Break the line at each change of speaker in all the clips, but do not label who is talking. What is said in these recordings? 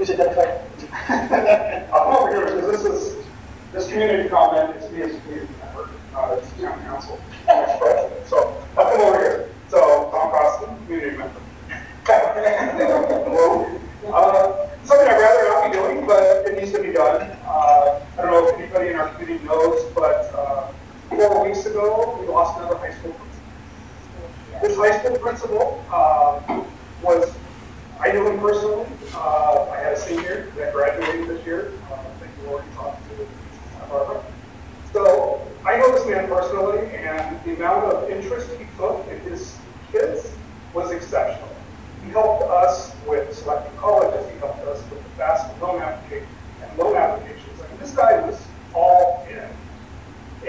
Please identify.
I'll come over here because this community comment is me as a community member, it's town council, vice president. So I'll come over here. So Tom Costin, community member. Something I'd rather not be doing, but it needs to be done. I don't know if anybody in our community knows, but 4 weeks ago, we lost another high school principal. This high school principal I knew him personally. I had a senior that graduated this year. I think you already talked to Barbara. So I know this man personally, and the amount of interest he took in his kids was exceptional. He helped us with selecting colleges. He helped us with the FAFSA loan applications. I mean, this guy was all in.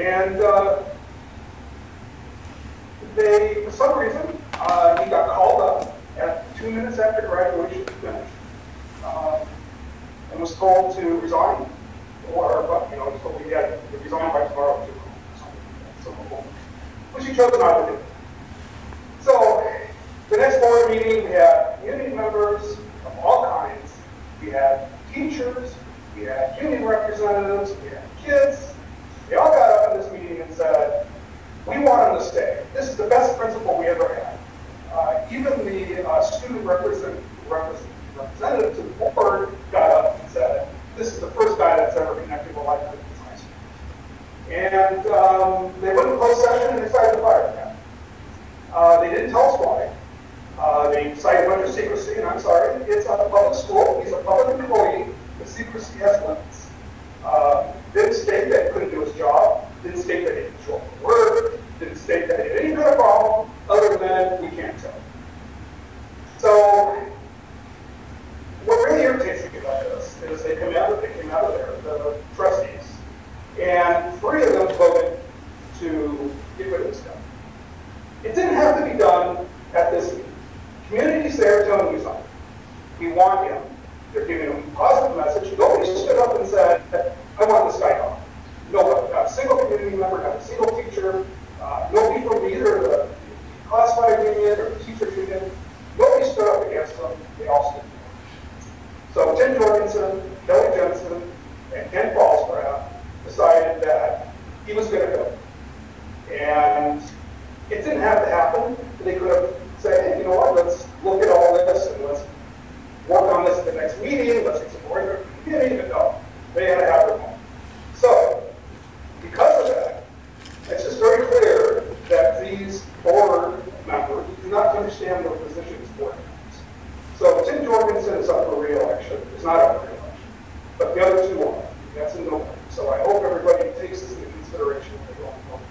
And for some reason, he got called up at 2 minutes after graduation finished, and was told to resign, or he was told he had to resign by tomorrow, which he chose not to do. So the next board meeting, we had community members of all kinds. We had teachers, we had union representatives, we had kids. They all got up in this meeting and said, "We want him to stay. This is the best principal we ever had." Even the student representative to the board got up and said, "This is the first guy that's ever connected with life in this high school." And they went to closed session and decided to fire him. They didn't tell us why. They cited a bunch of secrecy, and I'm sorry, it's not a public school. He's a public employee. The secrecy has limits. Didn't state that he couldn't do his job. Didn't state that he didn't show up for work. Didn't state that he had any kind of problem other than we can't tell. So what really irritates me about this is they came out of there, the trustees, and 3 of them voted to get rid of this guy. It didn't have to be done at this meeting. Community's there telling you something. We want him. They're giving him a positive message. Nobody stood up and said, "I want this guy gone." Nobody. Not a single community member, not a single teacher, nobody from either the classified union or the teachers union. Nobody stood up against them. They all stood together. So Tim Jorgensen, Kelly Jensen, and Ken Falsgraf decided that he was going to go. And it didn't have to happen. They could have said, "Hey, you know what, let's look at all this and let's work on this at the next meeting, let's get some more in the community." But no, they had to have their moment. So, because of that, it's just very clear that these board members do not understand their position as board members. So Tim Jorgensen is up for re-election. He's not up for re-election. But the other 2 are. That's a no. So I hope everybody takes this into consideration when they go on vote.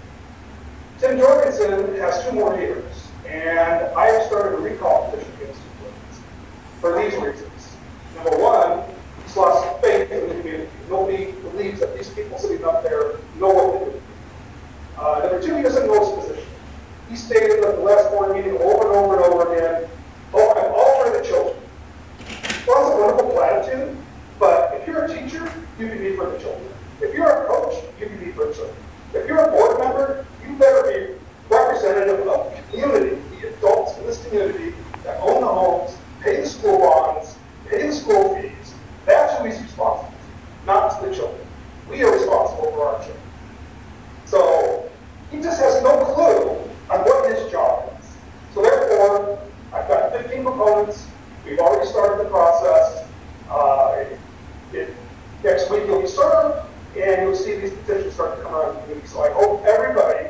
Tim Jorgensen has 2 more years. And I have started a recall petition against Tim Jorgensen for these reasons. Number 1, he's lost faith in the community. Nobody believes that these people sitting up there know what they're doing. Number 2, he doesn't know his position. He stated at the last board meeting over and over and over again, "Oh, I'm all for the children." Well, that's a wonderful platitude, but if you're a teacher, you can be for the children. If you're a coach, you can be for the children. If you're a board member, you better be representative of the community, the adults in this community that own the homes, pay the school bonds, pay the school fees. That's who he's responsible to, not to the children. We are responsible for our children. So he just has no clue on what his job is. So therefore, I've got 15 proponents. We've already started the process. Next week you'll be served, and you'll see these petitions start to come out of the community. So I hope everybody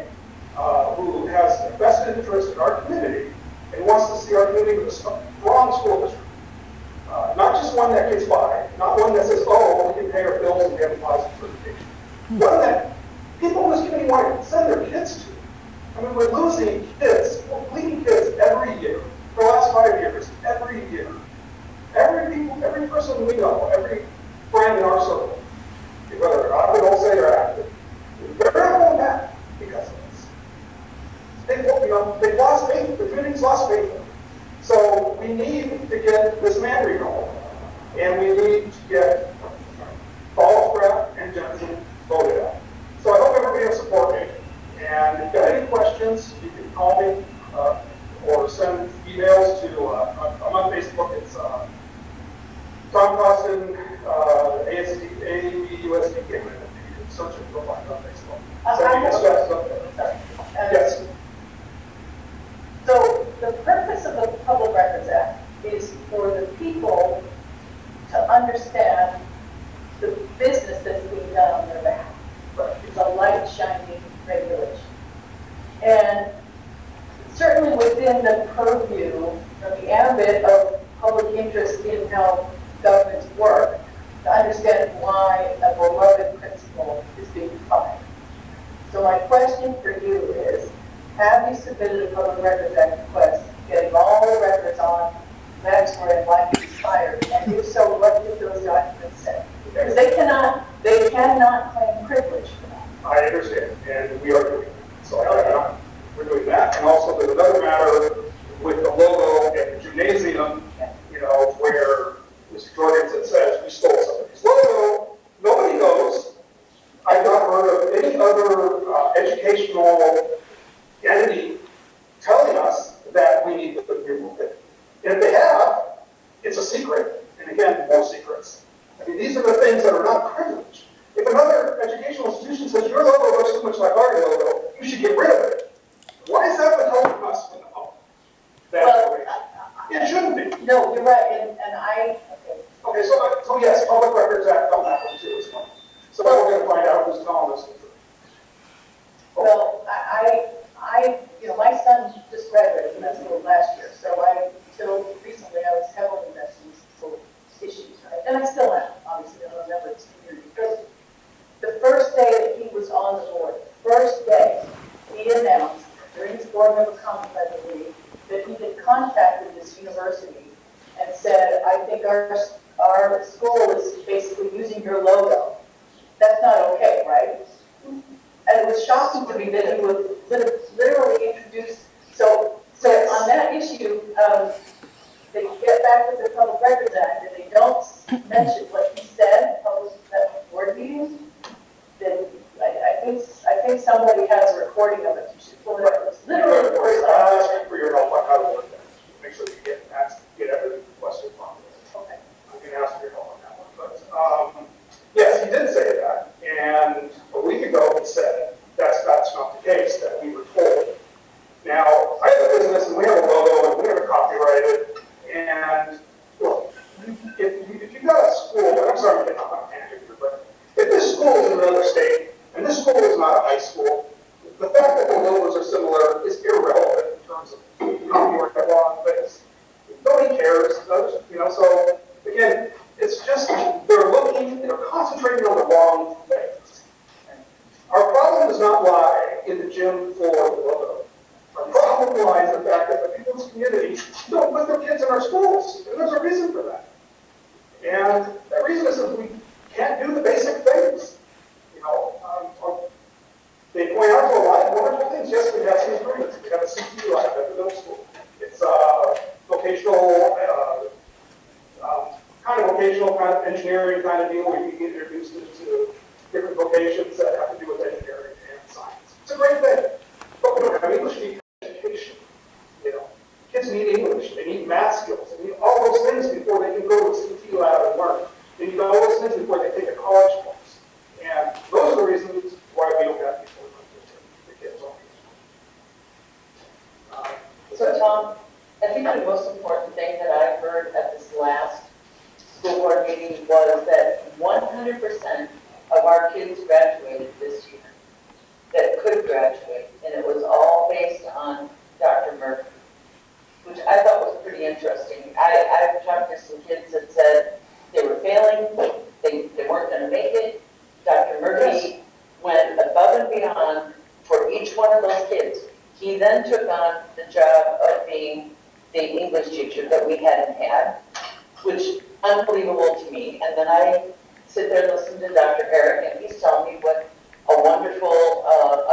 who has a vested interest in our community and wants to see our community with a strong school district, not just one that gets by, not one that says, "Oh, we can pay our bills and we have a positive certification," one that people in this community want to send their kids to. I mean, we're losing kids, we're bleeding kids every year. For the last 5 years, every year. Every person we know, every friend in our circle, whether they're active, I'll say they're active, they're not going back because of this. They've lost faith, the community's lost faith. So we need to get this man recalled, and we need to get Falsgraf and Jensen voted out. So I hope everybody will support me. And if you've got any questions, you can call me or send emails to, I'm on Facebook, it's Tom Costin,
bit of public interest in how governments work to understand why a beloved principle is being defined. So my question for you is, have you submitted a public records act request getting all the records on Max and why he was fired? And if so, what did those documents say? Because they cannot claim privilege for that.
I understand, and we are doing that. So we're doing that. And also there's another matter with the logo at the gymnasium, you know, where Mr. Jorgensen says we stole somebody's logo. Nobody knows. I've not heard of any other educational entity telling us that we need to remove it. And if they have, it's a secret. And again, more secrets. I mean, these are the things that are not privileged. If another educational institution says your logo looks too much like our logo, you should get rid of it. Why is that withholding us from the public? It shouldn't be.
No, you're right, and I.
Okay, so yes, Public Records Act on that one too as well. So we're going to find out who's telling us the truth.
Well, you know, my son just graduated from school last year, so until recently, I was heavily invested in school issues, right? And I still am, obviously, I'm a member of this community. Because the first day that he was on the board, first day, he announced during his board member conference, I believe, that he had contacted this university and said, I think our school is basically using your logo. That's not okay, right? And it was shocking to me that he would literally introduce, so on that issue, they get back with the Public Records Act and they don't mention what he said at board meetings. Then I think somebody has a recording of it. You should pull it up. It's literally the first time.
I'll ask you for your help on how to work that. Make sure you get everything requested from it.
Okay.
I'm going to ask for your help on that one. But yes, he did say that. And a week ago he said that's not the case that we were told. Now, I have a business and we have a logo and we have it copyrighted. And look, if you've got a school, and I'm sorry I'm getting off on a tangent here, but if this school is in another state and this school is not a high school, the fact that the logos are similar is irrelevant in terms of copyright law and things. Nobody cares, you know, so again, it's just they're concentrating on the wrong things. Our problem does not lie in the gym floor of the logo. Our problem lies in the fact that the people in this community don't put their kids in our schools, and there's a reason for that. And that reason is that we can't do the basic things. You know, they point out to a lot of wonderful things. Yes, we have some agreements. We have a CTE lab at the middle school. It's vocational, kind of engineering kind of deal where you get introduced into different vocations that have to do with engineering and science. It's a great thing. But we don't have English education. You know, kids need English. They need math skills. They need all those things before they can go to a CTE lab and learn. They need all those things before they take a college course. And those are the reasons why we don't have people who the kids on these.
So Tom, I think the most important thing that I heard at this last school board meeting was that 100% of our kids graduated this year that could graduate, and it was all based on Dr. Murphy, which I thought was pretty interesting. I've talked to some kids that said they were failing, they weren't going to make it. Dr. Murphy went above and beyond for each one of those kids. He then took on the job of being the English teacher that we hadn't had, which unbelievable to me. And then I sit there and listen to Dr. Eric, and he's telling me what a wonderful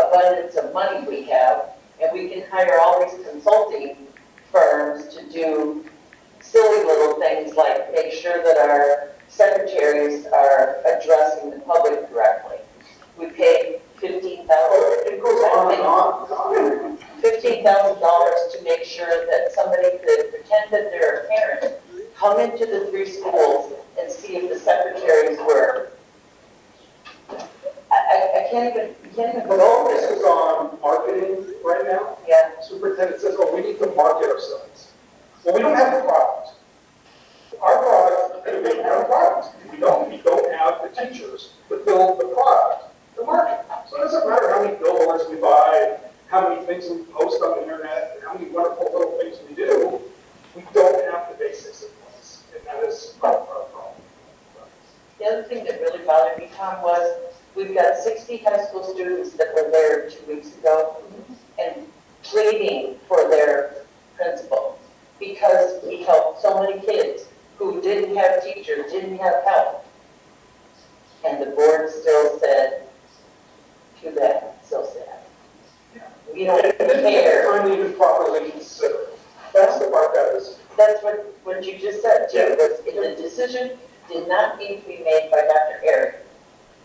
abundance of money we have, and we can hire all these consulting firms to do silly little things like make sure that our secretaries are addressing the public correctly. We paid $15,000 to make sure that somebody could pretend that they're a parent, come into the 3 schools and see if the secretaries were. I can't even go over
this is on marketing right now.
Yeah.
Superintendent says, oh, we need to market ourselves. Well, we don't have a product. Our product, we don't have a product. We don't have the teachers to build the product to market. So it doesn't matter how many billboards we buy, how many things we post on the internet, and how many wonderful little things we do. We don't have
The other thing that really bothered me, Tom, was we've got 60 high school students that were there 2 weeks ago and pleading for their principal because he helped so many kids who didn't have teachers, didn't have help. And the board still said, too bad, so sad. We don't care.
Finally, even properly considered. That's the part that is.
That's what you just said, too, was the decision did not need to be made by Dr. Eric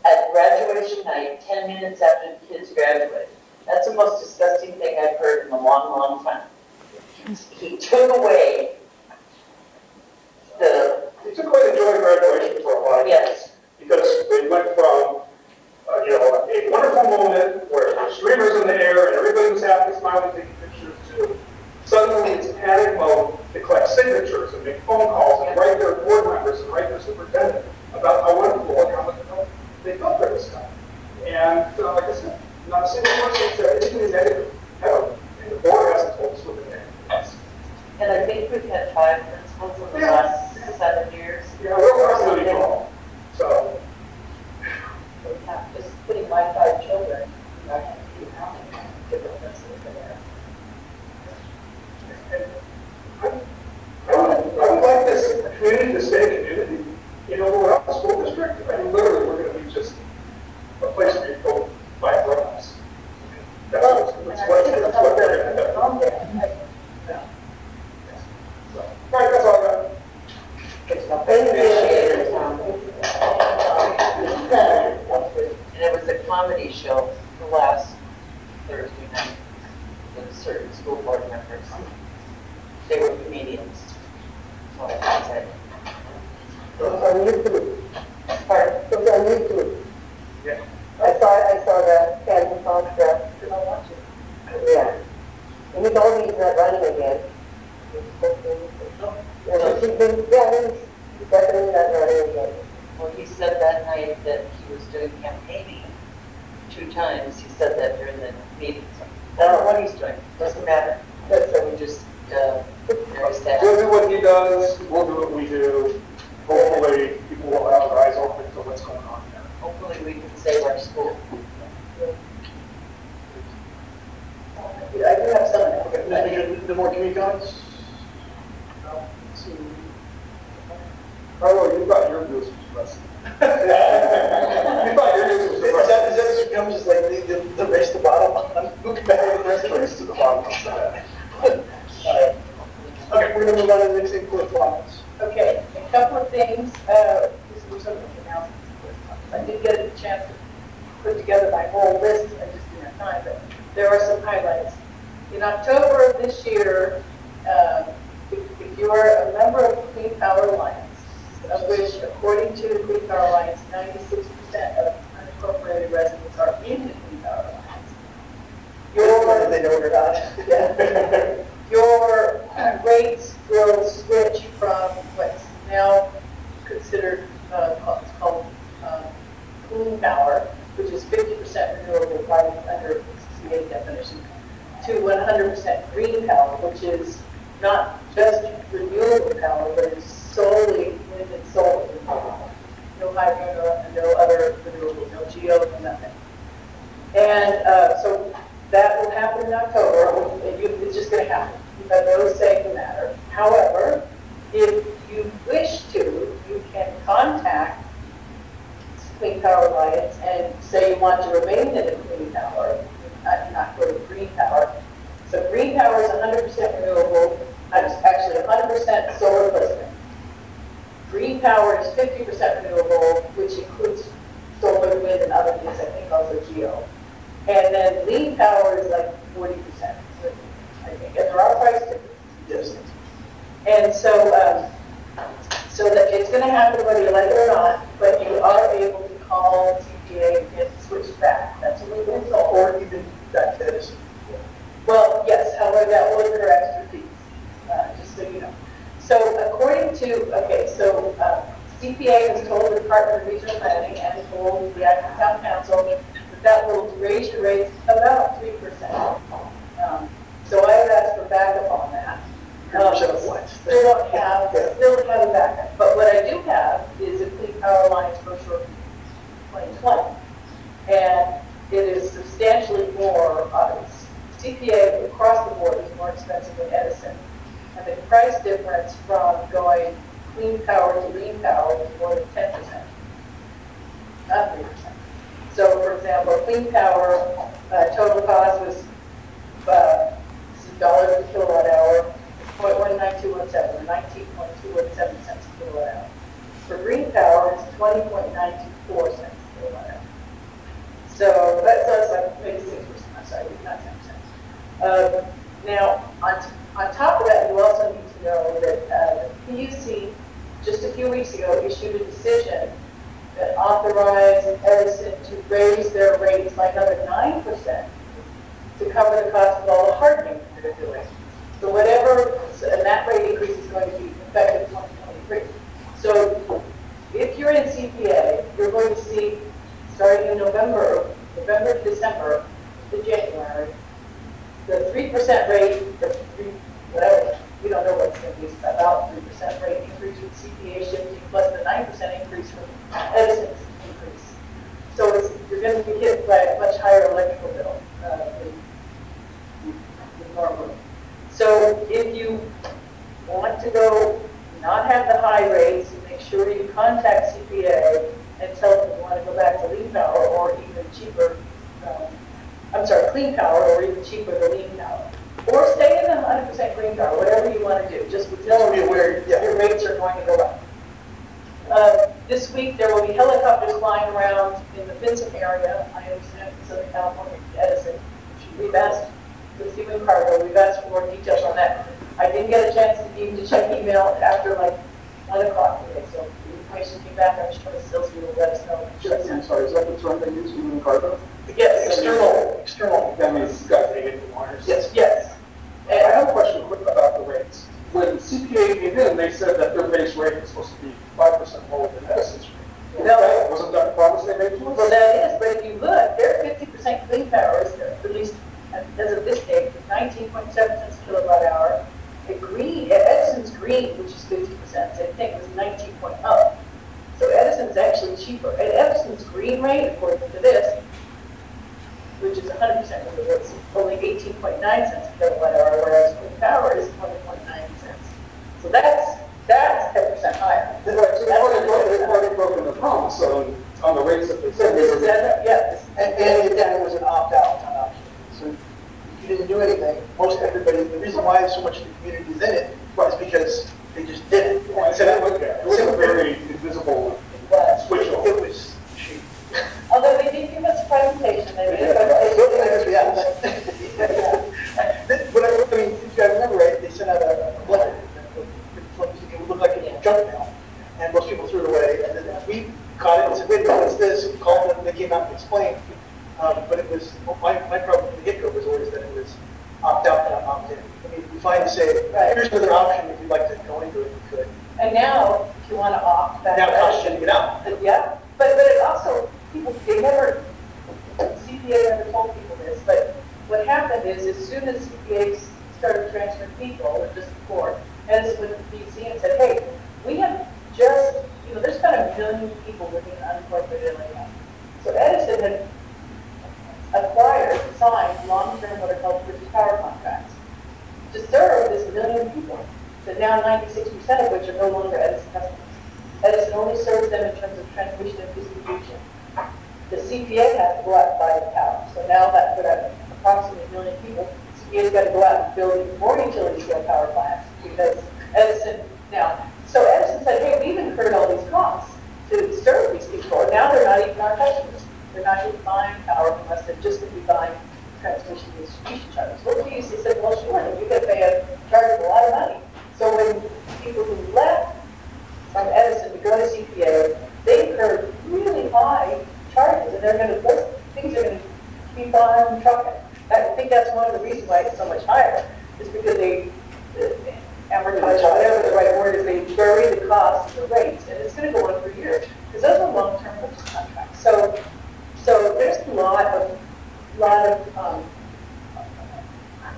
at graduation night, 10 minutes after the kids graduated. That's the most disgusting thing I've heard in a long, long time. He took away the...
He took away the joy of graduation for a lot of kids. Because we went from, a wonderful moment where there were streamers in the air and everybody was happy, smiling, taking pictures, to suddenly it's panic mode to collect signatures and make phone calls and write their board members and write their superintendent about how wonderful and how much they felt for this time. And like I said, not a single person said anything negative ever. And the board hasn't told us what the negative is.
And I think we've had 5 principals in the last 7 years.
Yeah, we're absolutely wrong. So,
Just putting my 5 children, I have to do how many different principals there.
I would like this community to stay a community. We're not a school district. I mean, literally, we're going to be just a place where you go buy products. That's what we're going to do. Right, that's all I got.
Appreciate it, Tom. And it was a comedy show the last Thursday night with certain school board members. They were comedians. So I can say.
It was on YouTube.
Pardon?
It was on YouTube.
Yeah.
I saw the Kansas contract.
Because I want to.
Yeah. And he told me he's not running again. He's definitely not running again.
Well, he said that night that he was doing campaigning 2 times. He said that during the meeting. So I don't know what he's doing. Doesn't matter. So we just, very sad.
He'll do what he does, we'll do what we do. Hopefully, people will have their eyes open to what's going on there.
Hopefully we can save our school.
I do have some.
Okay, no more community comments? No. Oh, you thought your news was less. You thought your news was the
Is that become just like the race to the bottom? Who can better the rest of
race to the bottom.
Okay, we're gonna move on to the next thing, correspondence.
Okay, a couple of things, this was sort of an announcement. I did get a chance to put together my whole list, I just didn't have time, but there are some highlights. In October of this year, if you are a member of Clean Power Alliance, of which, according to the Clean Power Alliance, 96% of unincorporated residents are in the Clean Power Alliance.
Whether they know it or not.
Yeah. Your rates will switch from what's now considered, it's called clean power, which is 50% renewable under CCA definition, to 100% green power, which is not just renewable power, but it's solely wind and solar. No hydro, no other renewable, no geo, no nothing. And so that will happen in October. It's just going to happen. You have no say in the matter. However, if you wish to, you can contact Clean Power Alliance and say you want to remain in the clean power, not go to green power. So green power is 100% renewable, actually 100% solar placement. Green power is 50% renewable, which includes solar, wind, and other things, I think also geo. And then lean power is like 40%, I think, and there are price differences.
Yes.
And so, so that it's going to happen whether you like it or not, but you are able to call TPA and get switched back. That's a legal result.
Or even back to this.
Well, yes, however, that will incur extra fees, just so you know. So according to, CPA has told the Department of Regional Planning and told the Atc Town Council that will raise your rates about 3%. So I have asked for backup on that.
3% of what?
Still don't have a backup. But what I do have is a Clean power lines brochure from 2020. And it is substantially more, CPA across the board is more expensive than Edison. And the price difference from going clean power to lean power is more than 10%, not 3%. So, for example, clean power total cost was dollars per kilowatt hour, 0.19217, or 19.217 cents a kilowatt hour. For green power, it's 20.924 cents a kilowatt hour. So that's like maybe 6%. I'm sorry, not 10%. Now, on top of that, you also need to know that the PUC just a few weeks ago issued a decision that authorized Edison to raise their rates by another 9% to cover the cost of all the hardening that they're doing. So whatever, and that rate increase is going to be effective 2023. So if you're in CPA, you're going to see, starting in November to December to January, the 3% rate, whatever, we don't know what's going to be, about 3% rate increase with CPA shifting, plus the 9% increase from Edison's increase. So you're going to be hit by a much higher electrical bill than normally. So if you want to go not have the high rates, make sure you contact CPA and tell them you want to go back to lean power or even cheaper, clean power or even cheaper than lean power. Or stay in the 100% green power, whatever you want to do. Just know where your rates are going to go up. This week there will be helicopters flying around in the Vincent area. I understand in Southern California, Edison. We've asked with human cargo, we've asked for more details on that. I didn't get a chance to even check email after like 1 o'clock today, so the information came back. I'm sure Silsby will let us know.
Yes, I'm sorry, is that the term they use, human cargo?
Yes,
External. That means it's got to from wires?
Yes, yes.
And I have a question quick about the rates. When CPA came in, they said that their base rate was supposed to be 5% lower than Edison's rate.
No.
Wasn't that the promise they made to us?
Well, that is, but if you look, their 50% clean power is at least, as of this date, 19.7 cents a kilowatt hour. Edison's green, which is 50%, I think was 19.0. So Edison's actually cheaper. And Edison's green rate, according to this, which is 100% renewable, it's only 18.9 cents a kilowatt hour, whereas clean power is 20.9 cents. So that's 10% higher.
They've already broken the promise on the rates that they said.
This is, yeah.
And it was an opt-out option. So if you didn't do anything, most everybody, the reason why so much of the community is in it is because they just did it.
Well, I said it was a very invisible switch off.
It was cheap.
Although they did give us a presentation, they made a
I mean, if I remember right, they sent out a letter that would look like a junk mail, and most people threw it away. And then we caught it and said, wait a minute, what's this? We called them, they came out and explained. But it was, my problem from the get-go was always that it was opt-out, not opt-in. I mean, we finally say, here's another option if you'd like to go into it, you could.
And now, if you want to opt back.
Now it costs you to get out.
Yeah, but it also, they never, CPA never told people this, but what happened is as soon as CPA started transferring people, or just before, Edison went to DC and said, hey, we have just, there's about 1 million people living in unincorporated area. So Edison had signed long-term what are called bridge power contracts to serve this 1 million people, that now 96% of which are no longer Edison customers. Edison only serves them in terms of transmission and distribution. The CPA has to go out and buy the power. So now that for that approximately 1 million people, CPA's got to go out and build more utility scale power plants because Edison, so Edison said, hey, we've incurred all these costs to serve these people, and now they're not even our customers. They're not even buying power from us, they're just going to be buying transmission and distribution charges. Well, the PUC said, well, sure, you're going to pay a charge of a lot of money. So when people who left from Edison to go to CPA, they incurred really high charges, and things are going to keep on trucking. I think that's one of the reasons why it's so much higher, is because they amortize, whatever the right word is, they bury the costs and the rates, and it's going to go on for years, because those are long-term purchase contracts. So there's a lot of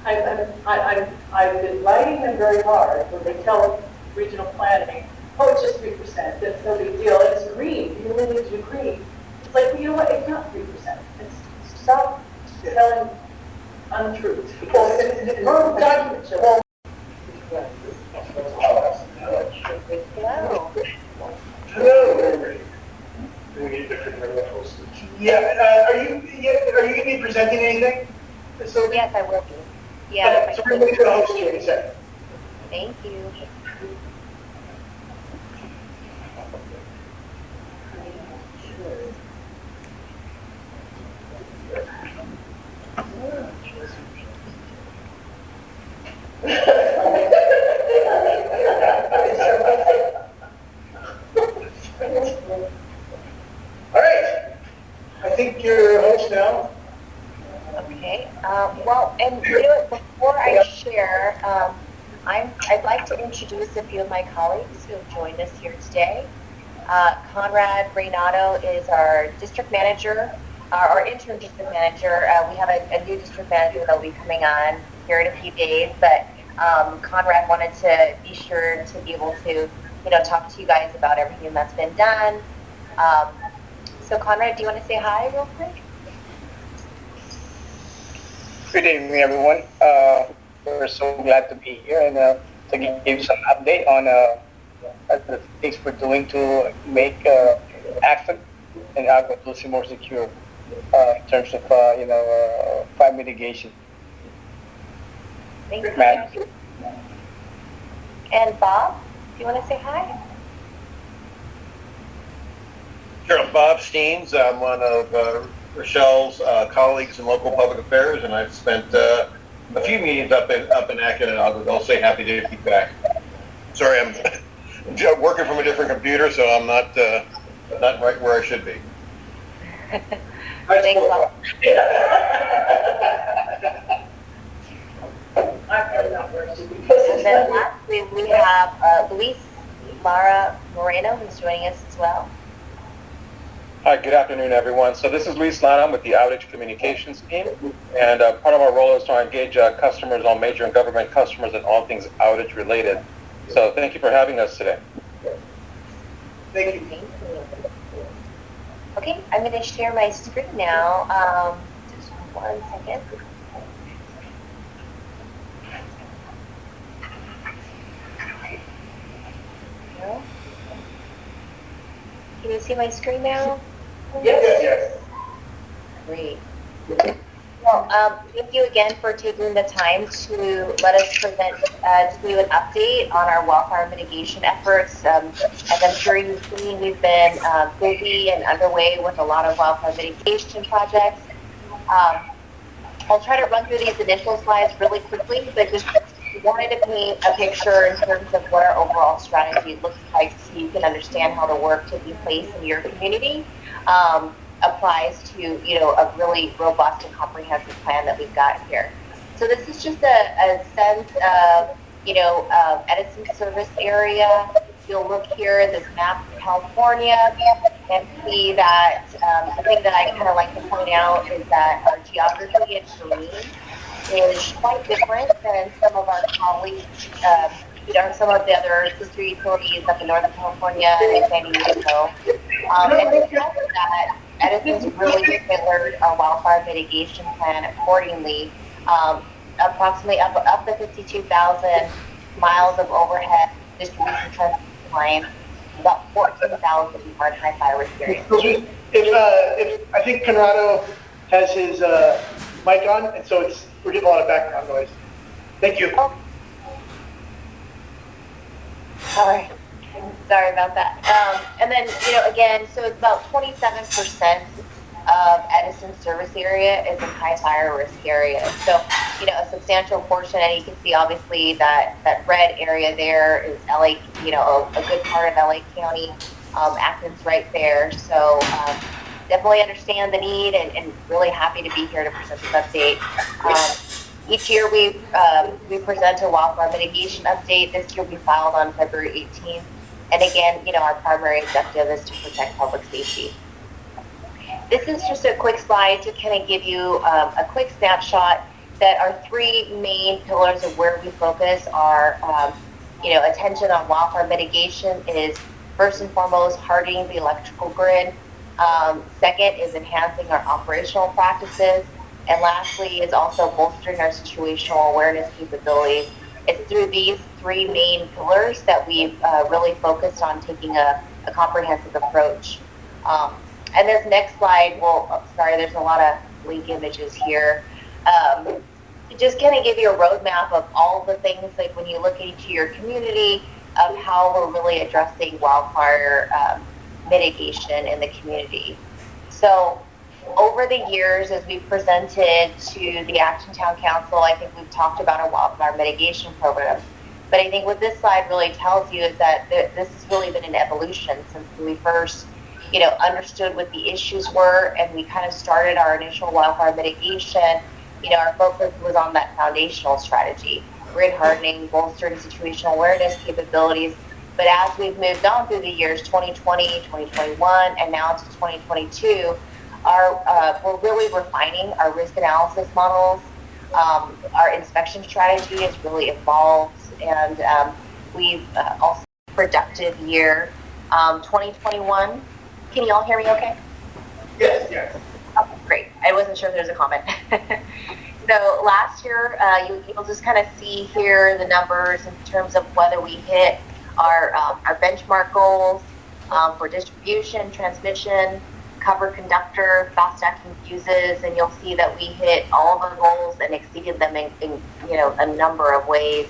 I've been writing them very hard when they tell regional planning, oh, it's just 3%, that's no big deal, and it's green, you only need to do green. It's like, well, you know what, it's not 3%. It's stop telling untruths.
Well, and
Wrong document, Joe.
Hello.
hello. We need different hosts. Yeah, are you going to be presenting anything? So,
Yes, I will be. Yeah.
so we're going to host you in a second.
Thank you.
All right. I think you're a host now.
Okay. Well, and you know what, before I share, I'd like to introduce a few of my colleagues who have joined us here today. Conrad Reynato is our district manager, our interim district manager. We have a new district manager that will be coming on here in a few days, but Conrad wanted to be sure to be able to, talk to you guys about everything that's been done. So Conrad, do you want to say hi real quick?
Good evening, everyone. We're so glad to be here and to give some update on the things we're doing to make access and agriculture more secure in terms of fire mitigation.
Thank
Matt.
you. And Bob, do you want to say hi?
Sure, I'm Bob Steens. I'm one of Rochelle's colleagues in local public affairs, and I've spent a few meetings up in Acton, and I'll say happy to be back. Sorry, I'm working from a different computer, so I'm not right where I should be.
Thanks, Bob. And then lastly, we have Luis Lara Moreno, who's joining us as well.
Hi, good afternoon, everyone. So this is Luis Lara. I'm with the Outage Communications team, and part of our role is to engage customers, all major and government customers, and all things outage related. So thank you for having us today.
Thank you.
Thank you. Okay, I'm going to share my screen now. Just 1 second. Can you see my screen now?
Yes.
Great. Well, thank you again for taking the time to let us present to you an update on our wildfire mitigation efforts. As I'm sure you've seen, we've been busy and underway with a lot of wildfire mitigation projects. I'll try to run through these initial slides really quickly, but just wanted to paint a picture in terms of what our overall strategy looks like so you can understand how the work taking place in your community applies to, a really robust and comprehensive plan that we've got here. So this is just a sense of, Edison service area. You'll look here at this map of California and see that the thing that I kind of like to point out is that our geography and terrain is quite different than some of our colleagues, some of the other sister utilities up in Northern California and in San Diego. And because of that, Edison's really tailored our wildfire mitigation plan accordingly. Approximately up to 52,000 miles of overhead distribution transmission line, about 14,000 are in high fire risk areas.
If I think Conrado has his mic on, and so we're getting a lot of background noise. Thank you.
Oh. All right. Sorry about that. And then, again, so it's about 27% of Edison's service area is in high fire risk area. So, a substantial portion, and you can see obviously that red area there is LA, a good part of LA County. Acton's right there. So definitely understand the need and really happy to be here to present this update. Each year we present a wildfire mitigation update. This year we filed on February 18th. And again, our primary objective is to protect public safety. This is just a quick slide to kind of give you a quick snapshot that our three main pillars of where we focus are attention on wildfire mitigation is first and foremost hardening the electrical grid. Second is enhancing our operational practices. And lastly is also bolstering our situational awareness capabilities. It's through these three main pillars that we've really focused on taking a comprehensive approach. And this next slide, there's a lot of link images here. Just kind of give you a roadmap of all the things, like when you look into your community, of how we're really addressing wildfire mitigation in the community. So over the years, as we've presented to the Action Town Council, I think we've talked about our wildfire mitigation program. But I think what this slide really tells you is that this has really been an evolution since we first, understood what the issues were, and we kind of started our initial wildfire mitigation. Our focus was on that foundational strategy, grid hardening, bolstering situational awareness capabilities. But as we've moved on through the years, 2020, 2021, and now to 2022, we're really refining our risk analysis models. Our inspection strategy has really evolved, and we've also productive year. 2021, can you all hear me okay?
Yes.
Okay, great. I wasn't sure if there's a comment. So last year, you'll just kind of see here the numbers in terms of whether we hit our benchmark goals for distribution, transmission, covered conductor, fast acting fuses, and you'll see that we hit all of our goals and exceeded them in a number of ways.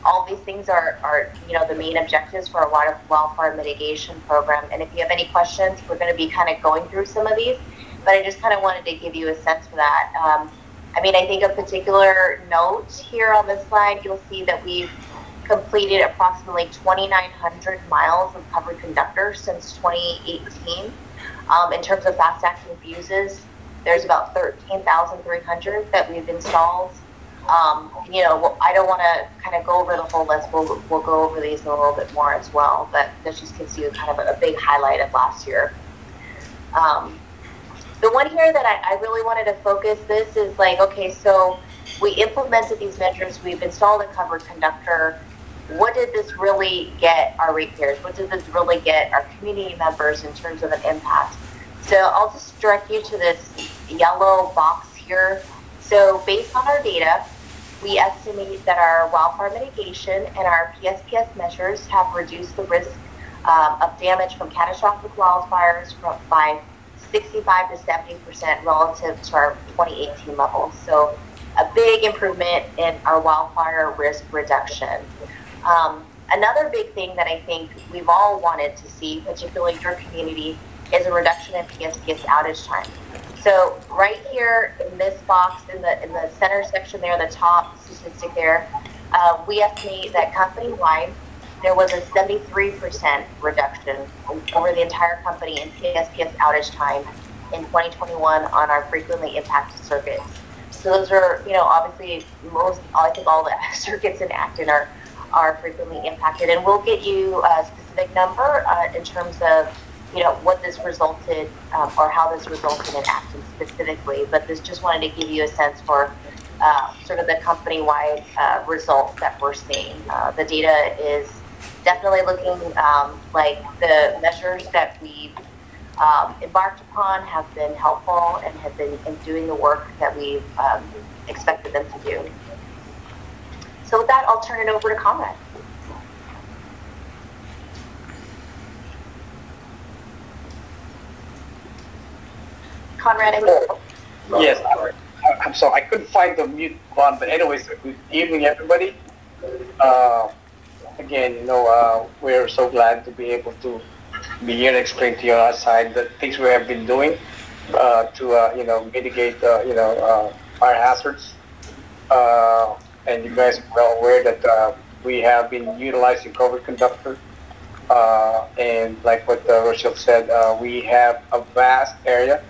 All these things are the main objectives for our wildfire mitigation program. And if you have any questions, we're going to be kind of going through some of these, but I just kind of wanted to give you a sense for that. I think a particular note here on this slide, you'll see that we've completed approximately 2,900 miles of covered conductor since 2018. In terms of fast acting fuses, there's about 13,300 that we've installed. I don't want to kind of go over the whole list. We'll go over these in a little bit more as well, but that just gives you kind of a big highlight of last year. The one here that I really wanted to focus this is okay, so we implemented these measures, we've installed a covered conductor. What did this really get our ratepayers? What did this really get our community members in terms of an impact? So I'll just direct you to this yellow box here. So based on our data, we estimate that our wildfire mitigation and our PSPS measures have reduced the risk of damage from catastrophic wildfires by 65 to 70% relative to our 2018 levels. So a big improvement in our wildfire risk reduction. Another big thing that I think we've all wanted to see, particularly your community, is a reduction in PSPS outage time. So right here in this box, in the center section there, the top statistic there, we estimate that company-wide, there was a 73% reduction over the entire company in PSPS outage time in 2021 on our frequently impacted circuits. So those are, obviously I think all the circuits in Acton are frequently impacted, and we'll get you a specific number in terms of what this resulted or how this resulted in Acton specifically. But this just wanted to give you a sense for sort of the company-wide results that we're seeing. The data is definitely looking like the measures that we've embarked upon have been helpful and have been in doing the work that we've expected them to do. So with that, I'll turn it over to Conrad. Conrad,
Yes, I'm sorry, I couldn't find the mute button, but anyways, good evening, everybody. Again, we're so glad to be able to be here and explain to you on our side the things we have been doing to mitigate fire hazards. And you guys are well aware that we have been utilizing covered conductor. And like what Rochelle said, we have a vast area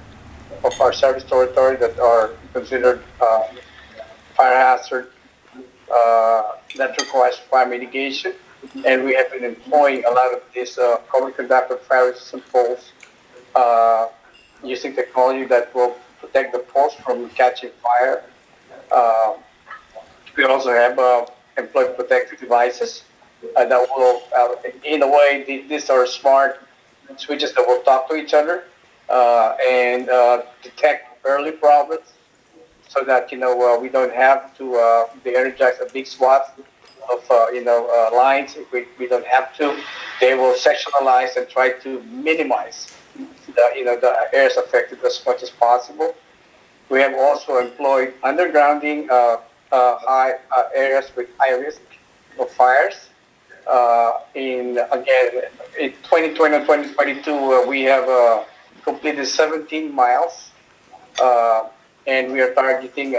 of our service territory that are considered fire hazard that requires fire mitigation. And we have been employing a lot of these covered conductor fire resistant poles using technology that will protect the poles from catching fire. We also have employ protective devices that will, in a way, these are smart switches that will talk to each other and detect early problems so that, we don't have to de-energize a big swath of, lines if we don't have to. They will sectionalize and try to minimize the areas affected as much as possible. We have also employed undergrounding high areas with high risk of fires. In 2020 and 2022, we have completed 17 miles, and we are targeting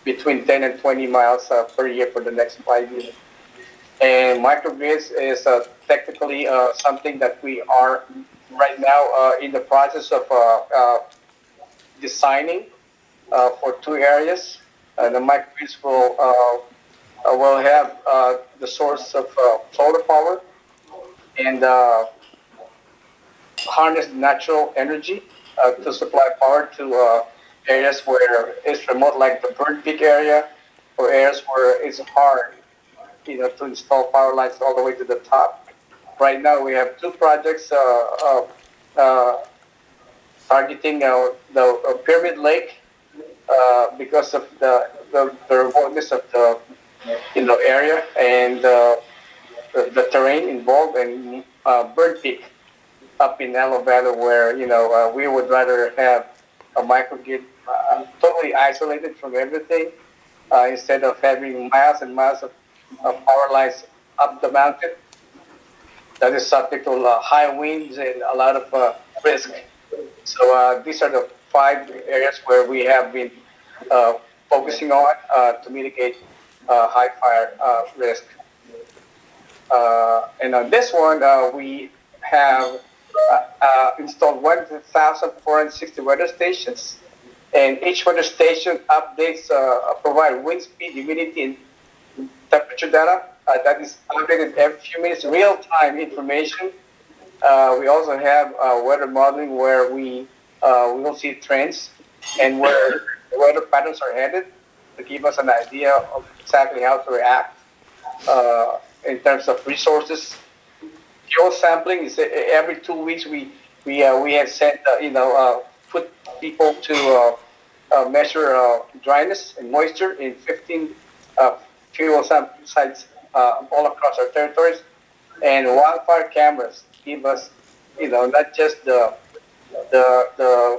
between 10 and 20 miles per year for the next 5 years. And microgrids is technically something that we are right now in the process of designing for 2 areas. The microgrids will have the source of solar power and harness natural energy to supply power to areas where it's remote, like the burn peak area, or areas where it's hard, to install power lines all the way to the top. Right now, we have 2 projects targeting the Pyramid Lake because of the remoteness of the area and the terrain involved, and Bird Peak up in Alabama, where we would rather have a microgrid totally isolated from everything instead of having miles and miles of power lines up the mountain that is subject to high winds and a lot of risk. So these are the 5 areas where we have been focusing on to mitigate high fire risk. And on this one, we have installed 1,460 weather stations, and each weather station updates provide wind speed, humidity, and temperature data that is updated every few minutes, real-time information. We also have weather modeling where we will see trends and where the weather patterns are headed to give us an idea of exactly how to react in terms of resources. Fuel sampling is every 2 weeks. We have sent put people to measure dryness and moisture in 15 fuel sample sites all across our territories, and wildfire cameras give us not just the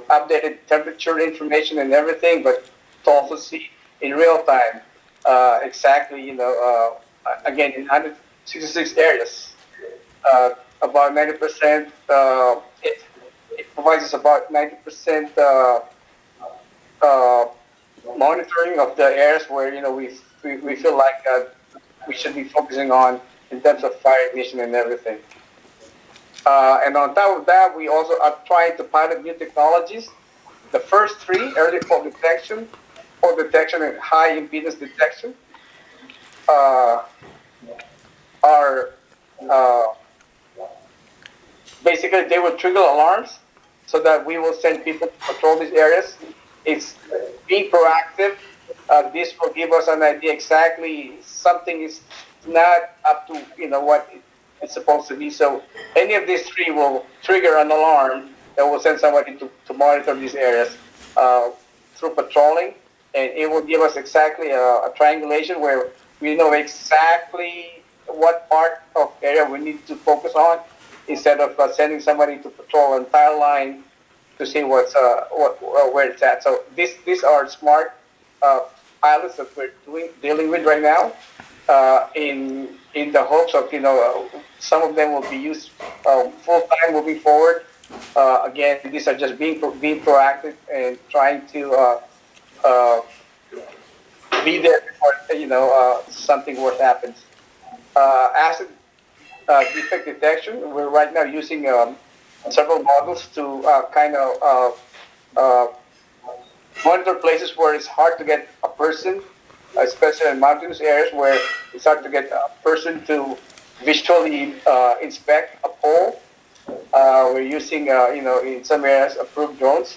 updated temperature information and everything, but to also see in real time exactly again in 166 areas. About 90%, it provides us about 90% monitoring of the areas where we feel like we should be focusing on in terms of fire ignition and everything. And on top of that, we also are trying to pilot new technologies. The first 3, early fault detection, and high impedance detection, are basically, they will trigger alarms so that we will send people to patrol these areas. It's being proactive. This will give us an idea exactly something is not up to what it's supposed to be. So any of these 3 will trigger an alarm that will send somebody to monitor these areas through patrolling, and it will give us exactly a triangulation where we know exactly what part of area we need to focus on, instead of sending somebody to patrol an entire line to see where it's at. So these are smart pilots that we're dealing with right now, in the hopes of some of them will be used full time moving forward. Again, these are just being proactive and trying to be there before something worse happens. Asset defect detection. We're right now using several models to monitor places where it's hard to get a person, especially in mountainous areas where it's hard to get a person to visually inspect a pole. We're using, in some areas, approved drones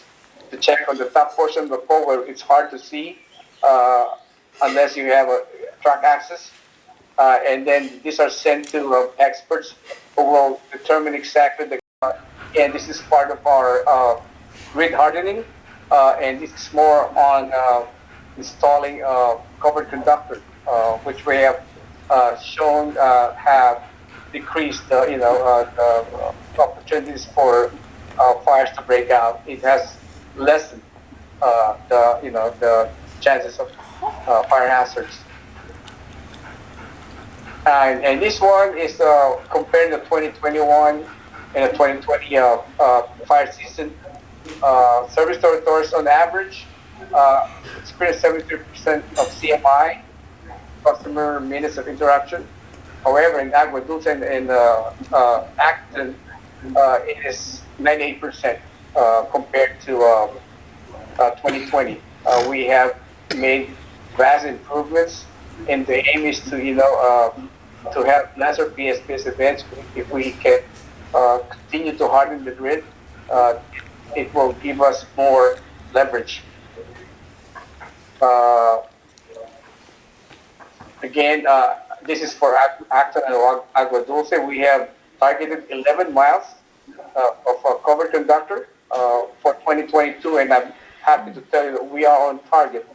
to check on the top portion of the pole where it's hard to see unless you have truck access. And then these are sent to experts who will determine exactly and this is part of our grid hardening, and this is more on installing covered conductor, which we have shown have decreased, the opportunities for fires to break out. It has lessened the chances of fire hazards. And this one is comparing the 2021 and the 2020 fire season. Service territories on average experience 73% of CMI, customer minutes of interruption. However, in Agua Dulce and Acton, it is 98% compared to 2020. We have made vast improvements, and the aim is to have lesser PSPS events. If we can continue to harden the grid, it will give us more leverage. Again, this is for Acton and Agua Dulce. We have targeted 11 miles of covered conductor for 2022, and I'm happy to tell you that we are on target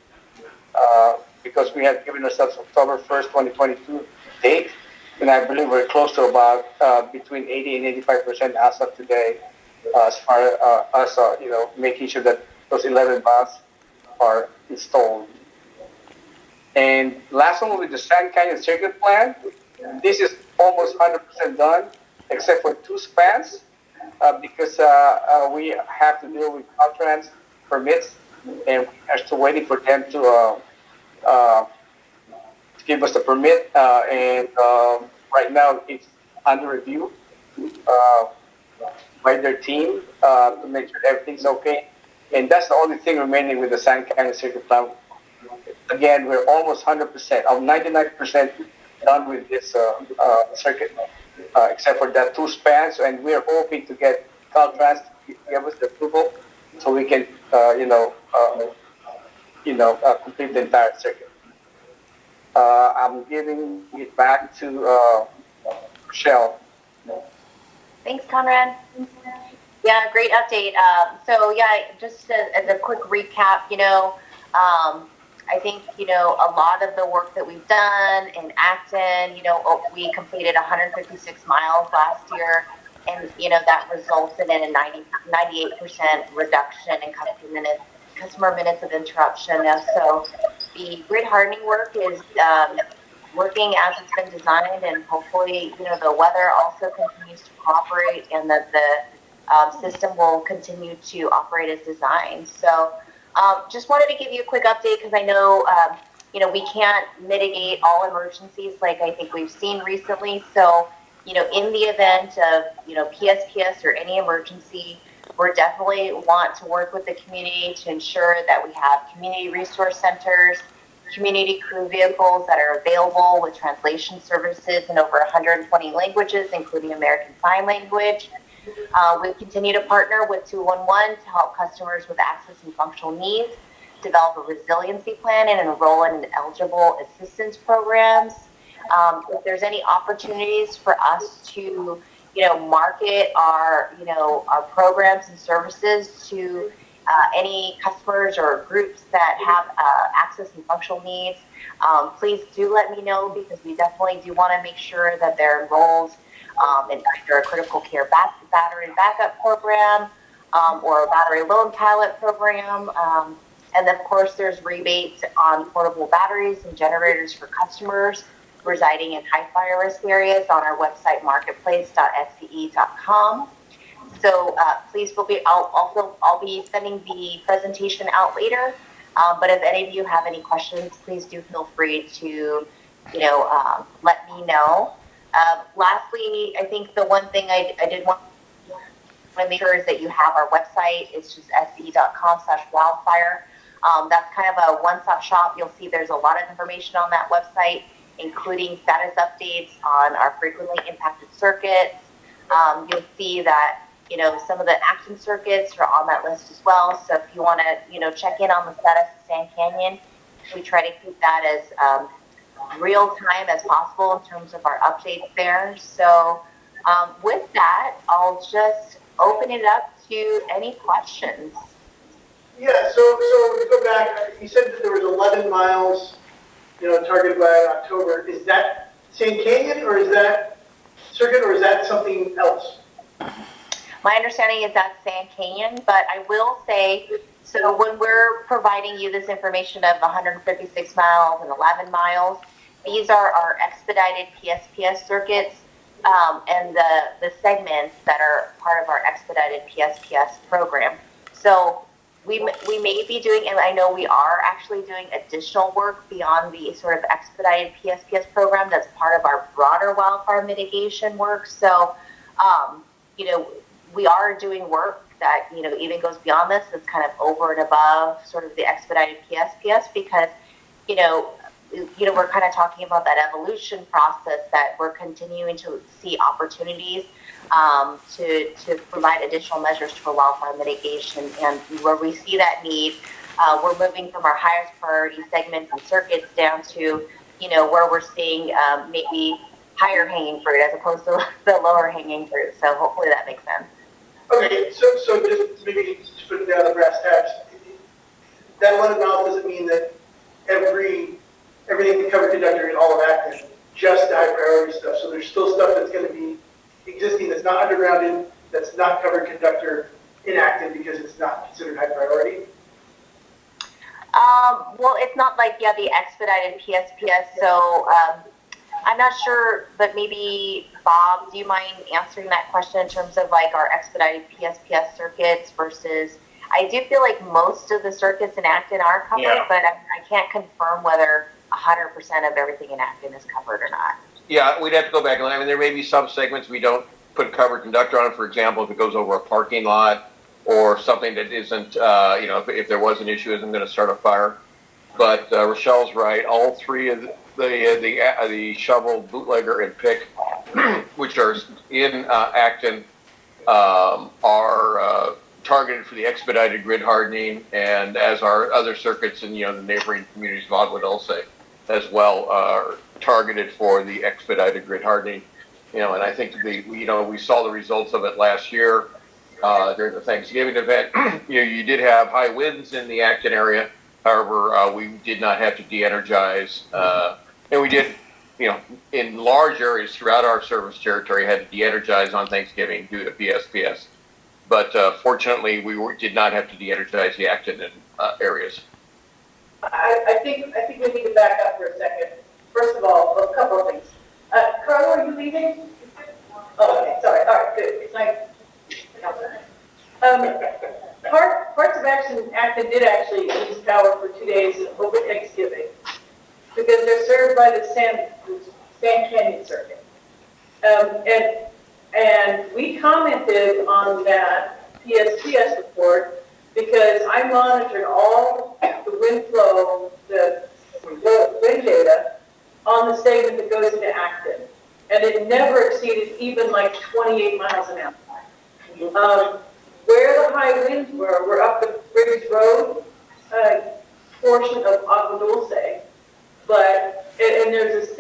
because we have given ourselves October 1st, 2022 date, and I believe we're close to about between 80 and 85% as of today, as far as making sure that those 11 miles are installed. And last one will be the Sand Canyon Circuit Plan. This is almost 100% done, except for 2 spans, because we have to deal with Caltrans permits, and we are still waiting for them to give us the permit. And right now it's under review by their team to make sure everything's okay. And that's the only thing remaining with the Sand Canyon Circuit Plan. Again, we're almost 100%, of 99% done with this circuit, except for that 2 spans, and we're hoping to get Caltrans to give us the approval so we can, complete the entire circuit. I'm giving it back to Rochelle.
Thanks, Conrad. Yeah, great update. Just as a quick recap, I think, a lot of the work that we've done in Acton, we completed 156 miles last year, and, that resulted in a 98% reduction in customer minutes of interruption. So the grid hardening work is working as it's been designed, and hopefully, the weather also continues to cooperate, and that the system will continue to operate as designed. So just wanted to give you a quick update because I know, we can't mitigate all emergencies like I think we've seen recently. So, in the event of, PSPS or any emergency, we definitely want to work with the community to ensure that we have community resource centers, community crew vehicles that are available with translation services in over 120 languages, including American Sign Language. We continue to partner with 211 to help customers with access and functional needs develop a resiliency plan and enroll in eligible assistance programs. If there's any opportunities for us to, market our programs and services to any customers or groups that have access and functional needs, please do let me know, because we definitely do want to make sure that they're enrolled in either a critical care battery backup program or a battery loan pilot program. And of course, there's rebates on portable batteries and generators for customers residing in high fire risk areas on our website, marketplace.sce.com. So please, I'll be sending the presentation out later. But if any of you have any questions, please do feel free to, let me know. Lastly, I think the one thing I did want to make sure is that you have our website. It's just sce.com/wildfire. That's kind of a one-stop shop. You'll see there's a lot of information on that website, including status updates on our frequently impacted circuits. You'll see that, some of the action circuits are on that list as well. So if you want to, check in on the status of Sand Canyon, we try to keep that as real time as possible in terms of our updates there. So with that, I'll just open it up to any questions.
Yeah, so to go back, you said that there was 11 miles, targeted by October. Is that Sand Canyon, or is that circuit, or is that something else?
My understanding is that's Sand Canyon, but I will say, so when we're providing you this information of 156 miles and 11 miles, these are our expedited PSPS circuits and the segments that are part of our expedited PSPS program. So we may be doing, and I know we are actually doing additional work beyond the sort of expedited PSPS program that's part of our broader wildfire mitigation work. So, we are doing work that, even goes beyond this. It's kind of over and above sort of the expedited PSPS because, we're kind of talking about that evolution process that we're continuing to see opportunities to provide additional measures for wildfire mitigation. And where we see that need, we're moving from our highest priority segments and circuits down to, where we're seeing maybe higher hanging fruit as opposed to the lower hanging fruit. So hopefully that makes sense.
Okay, so just maybe to put it down the brass tacks, that 11 miles doesn't mean that everything can cover conductor in all of Acton, just the high priority stuff. So there's still stuff that's going to be existing that's not undergrounded, that's not covered conductor in Acton because it's not considered high priority.
Well, it's not like, the expedited PSPS. So I'm not sure, but maybe Bob, do you mind answering that question in terms of like our expedited PSPS circuits versus, I do feel like most of the circuits in Acton are covered, but I can't confirm whether 100% of everything in Acton is covered or not.
Yeah, we'd have to go back and, I mean, there may be some segments we don't put covered conductor on. For example, if it goes over a parking lot or something that isn't, if there was an issue, isn't going to start a fire. But Rochelle's right. All three of the shovel, bootlegger, and pick, which are in Acton, are targeted for the expedited grid hardening, and as are other circuits in the neighboring communities of Ogwood also as well are targeted for the expedited grid hardening. And I think we saw the results of it last year during the Thanksgiving event. You did have high winds in the Acton area. However, we did not have to de-energize, and we did, in large areas throughout our service territory, had to de-energize on Thanksgiving due to PSPS. But fortunately, we did not have to de-energize the Acton areas.
I think we need to back up for a second. First of all, a couple of things. Carlo, are you leaving? Oh, okay, sorry. All right, good. It's like, parts of Acton did actually lose power for 2 days over Thanksgiving because they're served by the Sand Canyon circuit. And we commented on that PSPS report because I monitored all the wind flow, the wind data on the segment that goes into Acton. And it never exceeded even like 28 miles an hour. Where the high winds were up the Briggs Road portion of Agua Dulce. But, and there's a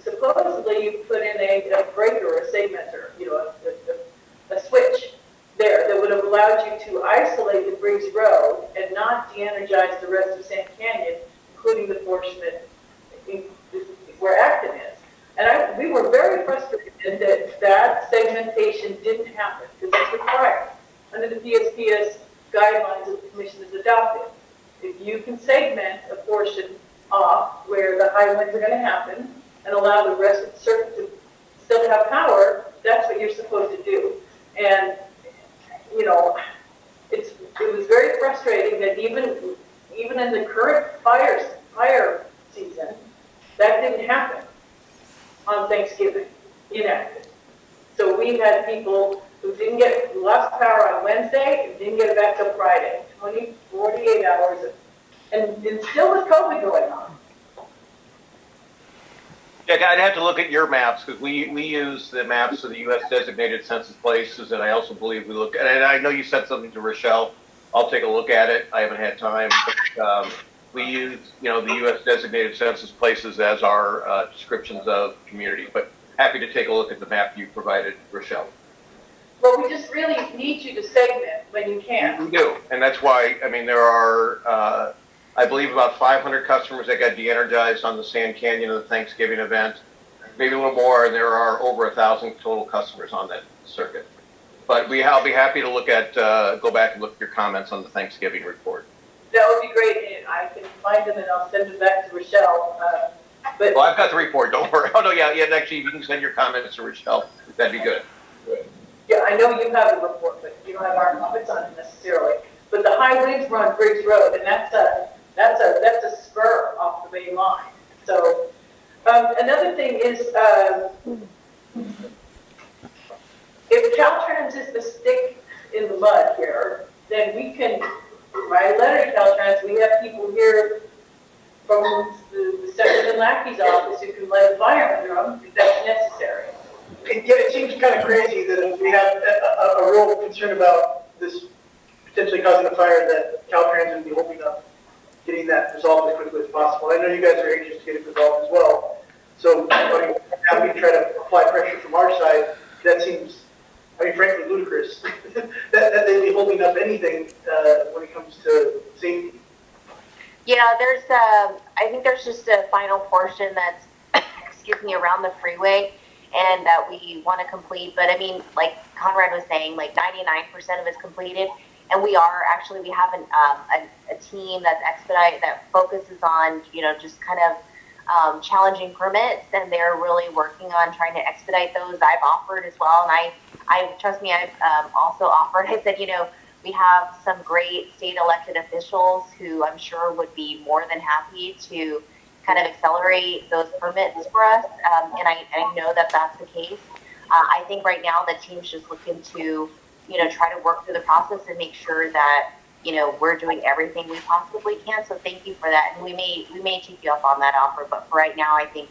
supposedly you put in a breaker or a segmenter, a switch there that would have allowed you to isolate the Briggs Road and not de-energize the rest of Sand Canyon, including the portion where Acton is. And we were very frustrated that segmentation didn't happen because it's required under the PSPS guidelines that the commission has adopted. If you can segment a portion off where the high winds are going to happen and allow the rest of the circuit to still have power, that's what you're supposed to do. And, it was very frustrating that even in the current fire season, that didn't happen on Thanksgiving in Acton. So we had people who lost power on Wednesday and didn't get it back till Friday, 48 hours, and still with COVID going on.
Yeah, I'd have to look at your maps because we use the maps of the U.S. designated census places, and I also believe we look at it. And I know you said something to Rochelle. I'll take a look at it. I haven't had time. But, we use, you know, the U.S. designated census places as our descriptions of community. But happy to take a look at the map you provided, Rochelle.
Well, we just really need you to segment when you can.
We do, and that's why, I mean, there are, I believe, about 500 customers that got de-energized on the Sand Canyon of the Thanksgiving event. Maybe a little more, and there are over 1,000 total customers on that circuit. But I'll be happy to look at, go back and look at your comments on the Thanksgiving report.
That would be great, and I can find them and I'll send them back to Rochelle.
Well, I've got the report, don't worry. Oh, no, yeah, actually, you can send your comments to Rochelle. That'd be good.
Yeah, I know you have the report, but you don't have our comments on it necessarily. But the high winds run Briggs Road, and that's a spur off the main line. So another thing is, if Caltrans is the stick in the mud here, then we can write a letter to Caltrans. We have people here from the Second and Lackey's office who can light a fire under them if that's necessary.
It seems kind of crazy that if we have a real concern about this potentially causing a fire, that Caltrans would be hoping up getting that resolved as quickly as possible. I know you guys are anxious to get it resolved as well. So now we try to apply pressure from our side. That seems, I mean, frankly, ludicrous that they'd be holding up anything when it comes to safety.
Yeah, there's, I think there's just a final portion that's, excuse me, around the freeway and that we want to complete. But I mean, like Conrad was saying, like 99% of it's completed. And we have a team that's that focuses on, you know, just kind of challenging permits, and they're really working on trying to expedite those. I've offered as well, and I trust me, I've also offered. I said, you know, we have some great state elected officials who I'm sure would be more than happy to kind of accelerate those permits for us, and I know that that's the case. I think right now the team's just looking to, you know, try to work through the process and make sure that, you know, we're doing everything we possibly can. So thank you for that. And we may take you up on that offer, but for right now, I think,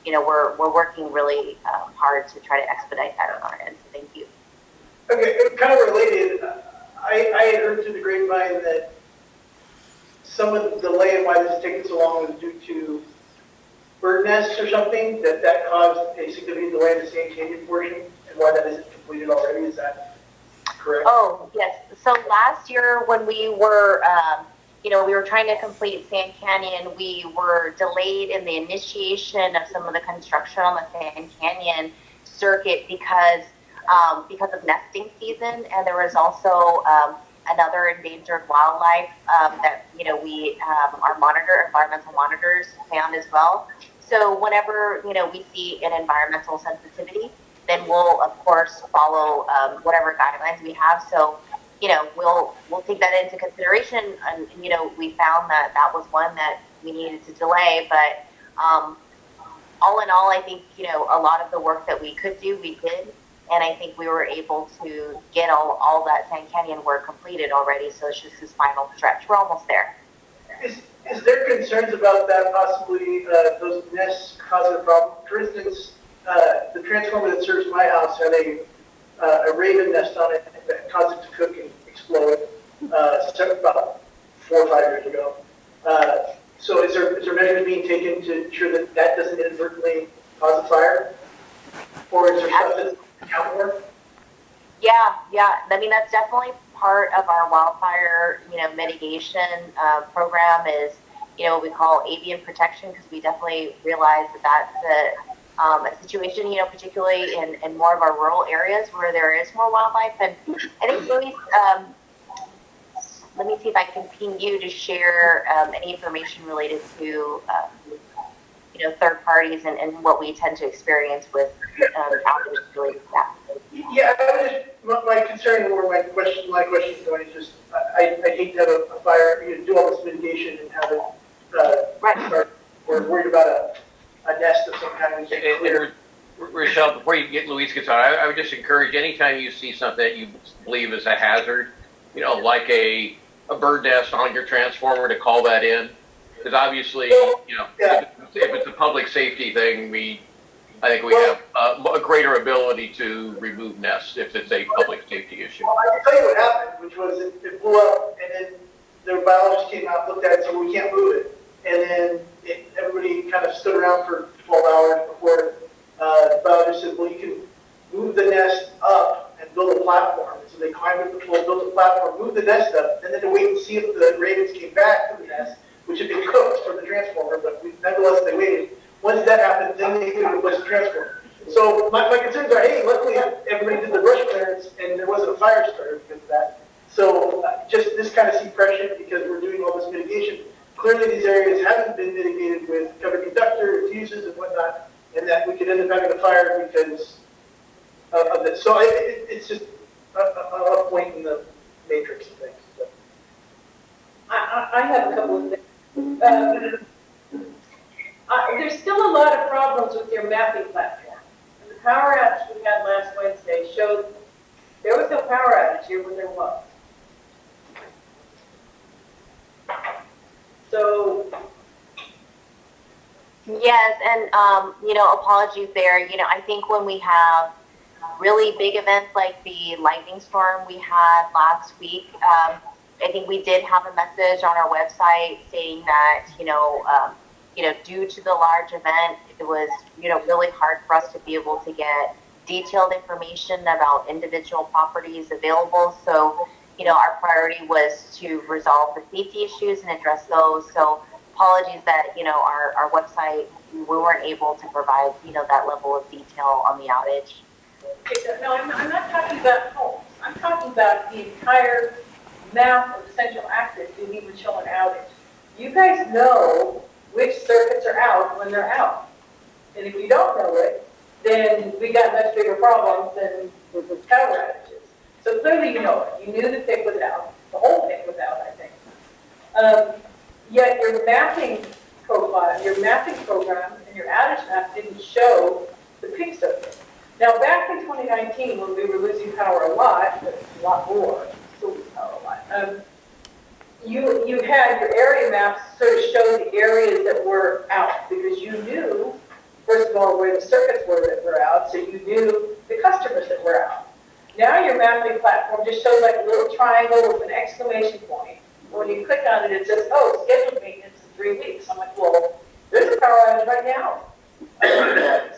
you know, we're working really hard to try to expedite that on our end. So thank you.
Okay, kind of related. I had heard through the grapevine that some of the delay in why this is taking so long was due to bird nests or something, that caused a significant delay in the Sand Canyon portion, and why that isn't completed already. Is that correct?
Oh, yes. So last year when we were, you know, we were trying to complete Sand Canyon, we were delayed in the initiation of some of the construction on the Sand Canyon circuit because of nesting season, and there was also another endangered wildlife that, you know, we our environmental monitors found as well. So whenever, you know, we see an environmental sensitivity, then we'll of course follow whatever guidelines we have. So, you know, we'll take that into consideration, and you know, we found that was one that we needed to delay. But all in all, I think, you know, a lot of the work that we could do, we did, and I think we were able to get all that Sand Canyon work completed already. So it's just this final stretch. We're almost there.
Is there concerns about that possibly those nests causing a problem? For instance, the transformer that serves my house had a raven nest on it that caused it to cook and explode about 4 or 5 years ago. So is there measures being taken to ensure that that doesn't inadvertently cause a fire? Or is there something to account for?
Yeah. I mean, that's definitely part of our wildfire, you know, mitigation program is, you know, what we call avian protection, because we definitely realize that that's a situation, you know, particularly in more of our rural areas where there is more wildlife. And I think Louise, let me see if I can ping you to share any information related to, you know, third parties and what we tend to experience with outages related to that.
Yeah, my concern or my question is going is just, I hate to have a fire, you know, do all this mitigation and have it start. We're worried about a nest of some kind.
And Rochelle, before you get Louise gets on, I would just encourage anytime you see something that you believe is a hazard, you know, like a bird nest on your transformer, to call that in, because obviously, you know, if it's a public safety thing, I think we have a greater ability to remove nests if it's a public safety issue.
Well, I can tell you what happened, which was it blew up, and then the biologist came out, looked at it, and said, well, we can't move it. And then everybody kind of stood around for 12 hours before the biologist said, well, you can move the nest up and build a platform. And so they climbed up the pole, built a platform, moved the nest up, and then to wait and see if the ravens came back to the nest, which had been cooked for the transformer, but nonetheless they waited. Once that happened, then they could replace the transformer. So my concerns are, hey, luckily everybody did the brush clearance and there wasn't a fire starter because of that. So just this kind of suppression, because we're doing all this mitigation. Clearly these areas haven't been mitigated with covered conductor, fuses and whatnot, and that we could end up having a fire because of this. So it's just a point in the matrix of things. So.
I have a couple of things. There's still a lot of problems with your mapping platform. The power outage we had last Wednesday showed there was no power outage here when there was. So.
Yes, and apologies there. I think when we have really big events like the lightning storm we had last week, I think we did have a message on our website saying that, due to the large event, it was, really hard for us to be able to get detailed information about individual properties available. So, our priority was to resolve the safety issues and address those. So apologies that, our website, we weren't able to provide, that level of detail on the outage.
No, I'm not talking about homes. I'm talking about the entire map of central access didn't even show an outage. You guys know which circuits are out when they're out. And if you don't know it, then we got much bigger problems than with the power outages. So clearly you know it. You knew the PIC was out. The whole PIC was out, I think. Yet your mapping profile, your mapping program, and your outage map didn't show the PIC circuit. Now back in 2019, when we were losing power a lot more, still losing power a lot, you had your area maps sort of show the areas that were out because you knew, first of all, where the circuits were that were out, so you knew the customers that were out. Now your mapping platform just shows like a little triangle with an exclamation point. When you click on it, it says, oh, scheduled maintenance in 3 weeks. I'm like, well, there's a power outage right now.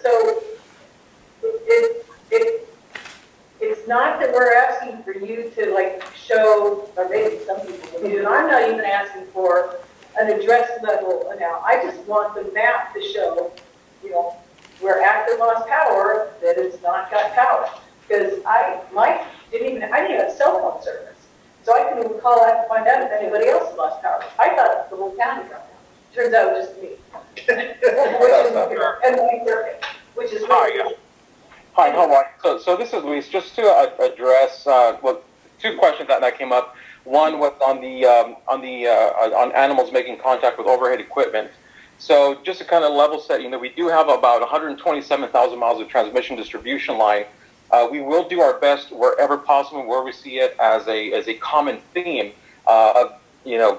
So it's not that we're asking for you to show, or maybe some people will do, and I'm not even asking for an address level now. I just want the map to show, where after lost power, that it's not got power. Because I didn't have cell phone service. So I couldn't even call out to find out if anybody else had lost power. I thought the whole county got down. Turns out it was just me. And my circuit, which is really
Hi, how are you? So this is Luis. Just to address two questions that came up. One was on animals making contact with overhead equipment. So just to kind of level set, we do have about 127,000 miles of transmission distribution line. We will do our best wherever possible, where we see it as a common theme of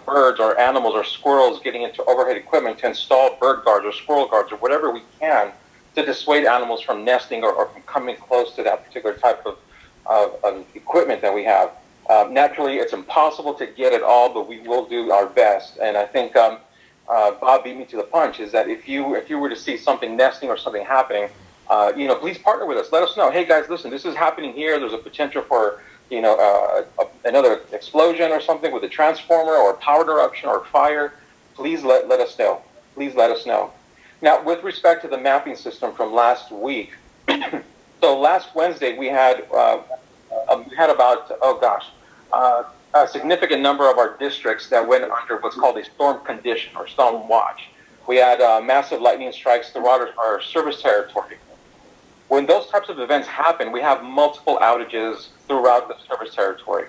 birds or animals or squirrels getting into overhead equipment to install bird guards or squirrel guards or whatever we can to dissuade animals from nesting or from coming close to that particular type of equipment that we have. Naturally, it's impossible to get it all, but we will do our best. And I think Bob beat me to the punch, is that if you were to see something nesting or something happening, please partner with us. Let us know. Hey guys, listen, this is happening here. There's a potential for, another explosion or something with a transformer or a power interruption or fire. Please let us know. Please let us know. Now, with respect to the mapping system from last week, so last Wednesday we had about, a significant number of our districts that went under what's called a storm condition or storm watch. We had massive lightning strikes throughout our service territory. When those types of events happen, we have multiple outages throughout the service territory.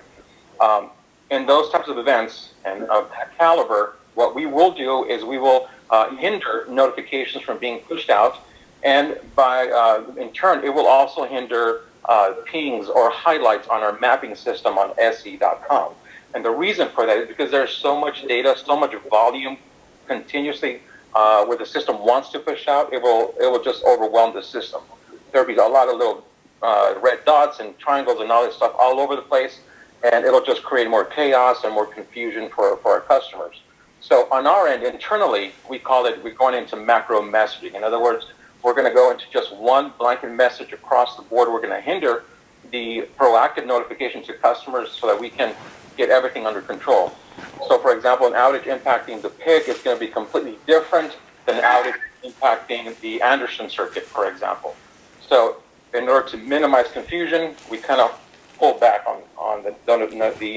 In those types of events and of that caliber, what we will do is we will hinder notifications from being pushed out, and in turn, it will also hinder pings or highlights on our mapping system on se.com. And the reason for that is because there's so much data, so much volume continuously where the system wants to push out, it will just overwhelm the system. There'll be a lot of little red dots and triangles and all this stuff all over the place. and it'll just create more chaos and more confusion for our customers. So on our end, internally, we're going into macro messaging. In other words, we're going to go into just one blanket message across the board. We're going to hinder the proactive notification to customers so that we can get everything under control. So for example, an outage impacting the PIC is going to be completely different than an outage impacting the Anderson circuit, for example. So in order to minimize confusion, we kind of pull back on the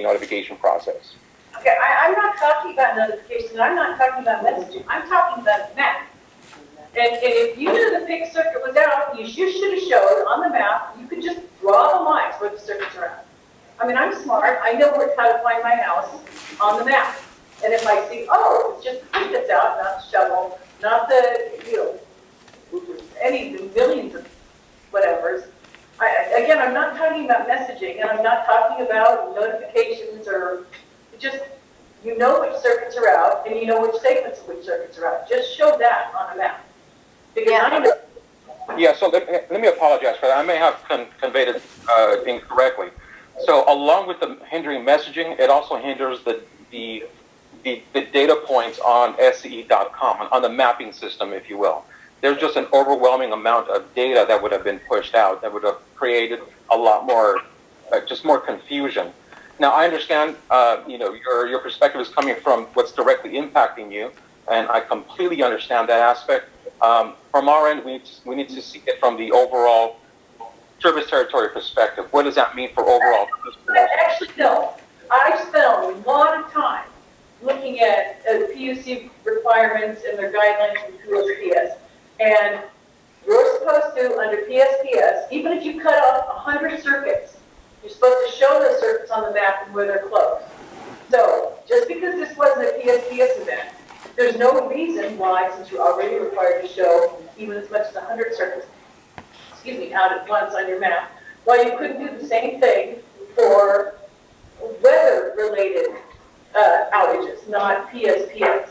notification process.
Okay, I'm not talking about notification, I'm not talking about messaging, I'm talking about map. And if you knew the PIC circuit was out, you should have showed on the map, you could just draw the lines where the circuits are at. I mean, I'm smart, I know how to find my house on the map. And if I see, oh, it's just the PIC that's out, not the shovel, not the, any millions of whatevers. Again, I'm not talking about messaging, and I'm not talking about notifications or just, you know which circuits are out, and you know which segments of which circuits are out. Just show that on a map. Because I know.
Yeah, so let me apologize for that. I may have conveyed it incorrectly. So along with the hindering messaging, it also hinders the data points on SCE.com, on the mapping system, if you will. There's just an overwhelming amount of data that would have been pushed out that would have created a lot more, just more confusion. Now, I understand, your perspective is coming from what's directly impacting you, and I completely understand that aspect. From our end, we need to see it from the overall service territory perspective. What does that mean for overall?
Actually, no. I spent a lot of time looking at PUC requirements and their guidelines for PSPS. And you're supposed to, under PSPS, even if you cut off 100 circuits, you're supposed to show those circuits on the map and where they're closed. So, just because this wasn't a PSPS event, there's no reason why, since you're already required to show even as much as 100 circuits, out at once on your map, why you couldn't do the same thing for weather-related outages, not PSPS.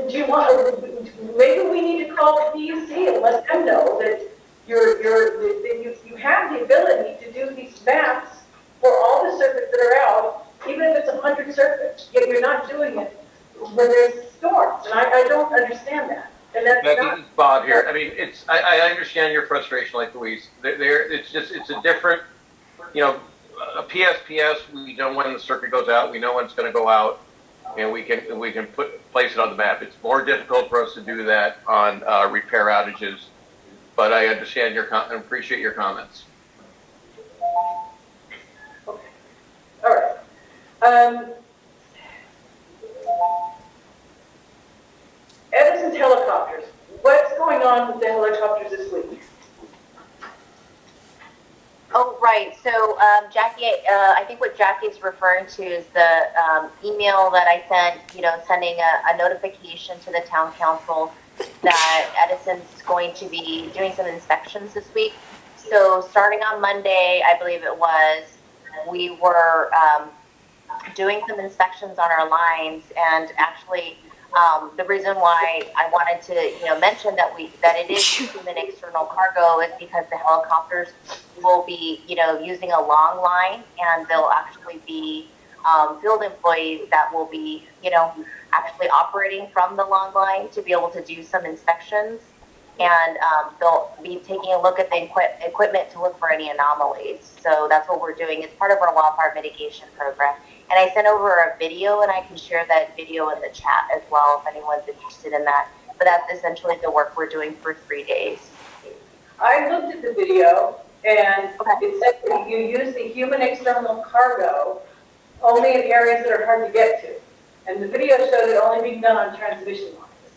Do you want? Maybe we need to call the PUC and let them know that you have the ability to do these maps for all the circuits that are out, even if it's 100 circuits. Yet you're not doing it when there's storms, and I don't understand that. And that's
Becky, it's Bob here. I mean, I understand your frustration, like Louise. It's a different, a PSPS. We know when the circuit goes out. We know when it's going to go out, and we can place it on the map. It's more difficult for us to do that on repair outages, but I understand and appreciate your comments.
okay. All right. Edison's helicopters. What's going on with the helicopters this week?
Oh, right. So, Jackie, I think what Jackie's referring to is the email that I sent, sending a notification to the town council that Edison's going to be doing some inspections this week. So starting on Monday, I believe it was, we were doing some inspections on our lines, and actually the reason why I wanted to mention that it is human external cargo is because the helicopters will be using a long line, and they'll actually be field employees that will be actually operating from the long line to be able to do some inspections, and they'll be taking a look at the equipment to look for any anomalies. So that's what we're doing. It's part of our wildfire mitigation program. And I sent over a video, and I can share that video in the chat as well if anyone's interested in that. But that's essentially the work we're doing for 3 days.
I looked at the video, and it said that you use the human external cargo only in areas that are hard to get to. And the video showed it only being done on transmission lines.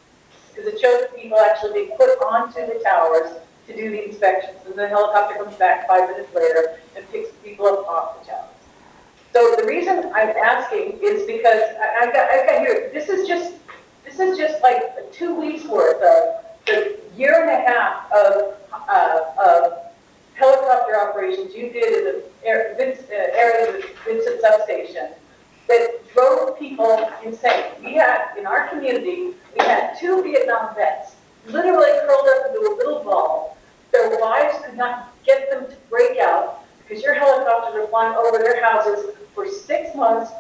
Because it showed that people actually being put onto the towers to do the inspections. And the helicopter comes back 5 minutes later and picks the people up off the towers. So the reason I'm asking is because I've got here, this is just like 2 weeks worth of the year and a half of helicopter operations you did in the area of the Vincent substation that drove people insane. We had, in our community, we had 2 Vietnam vets literally curled up into a little ball. Their wives could not get them to break out. flying over their houses for 6 months,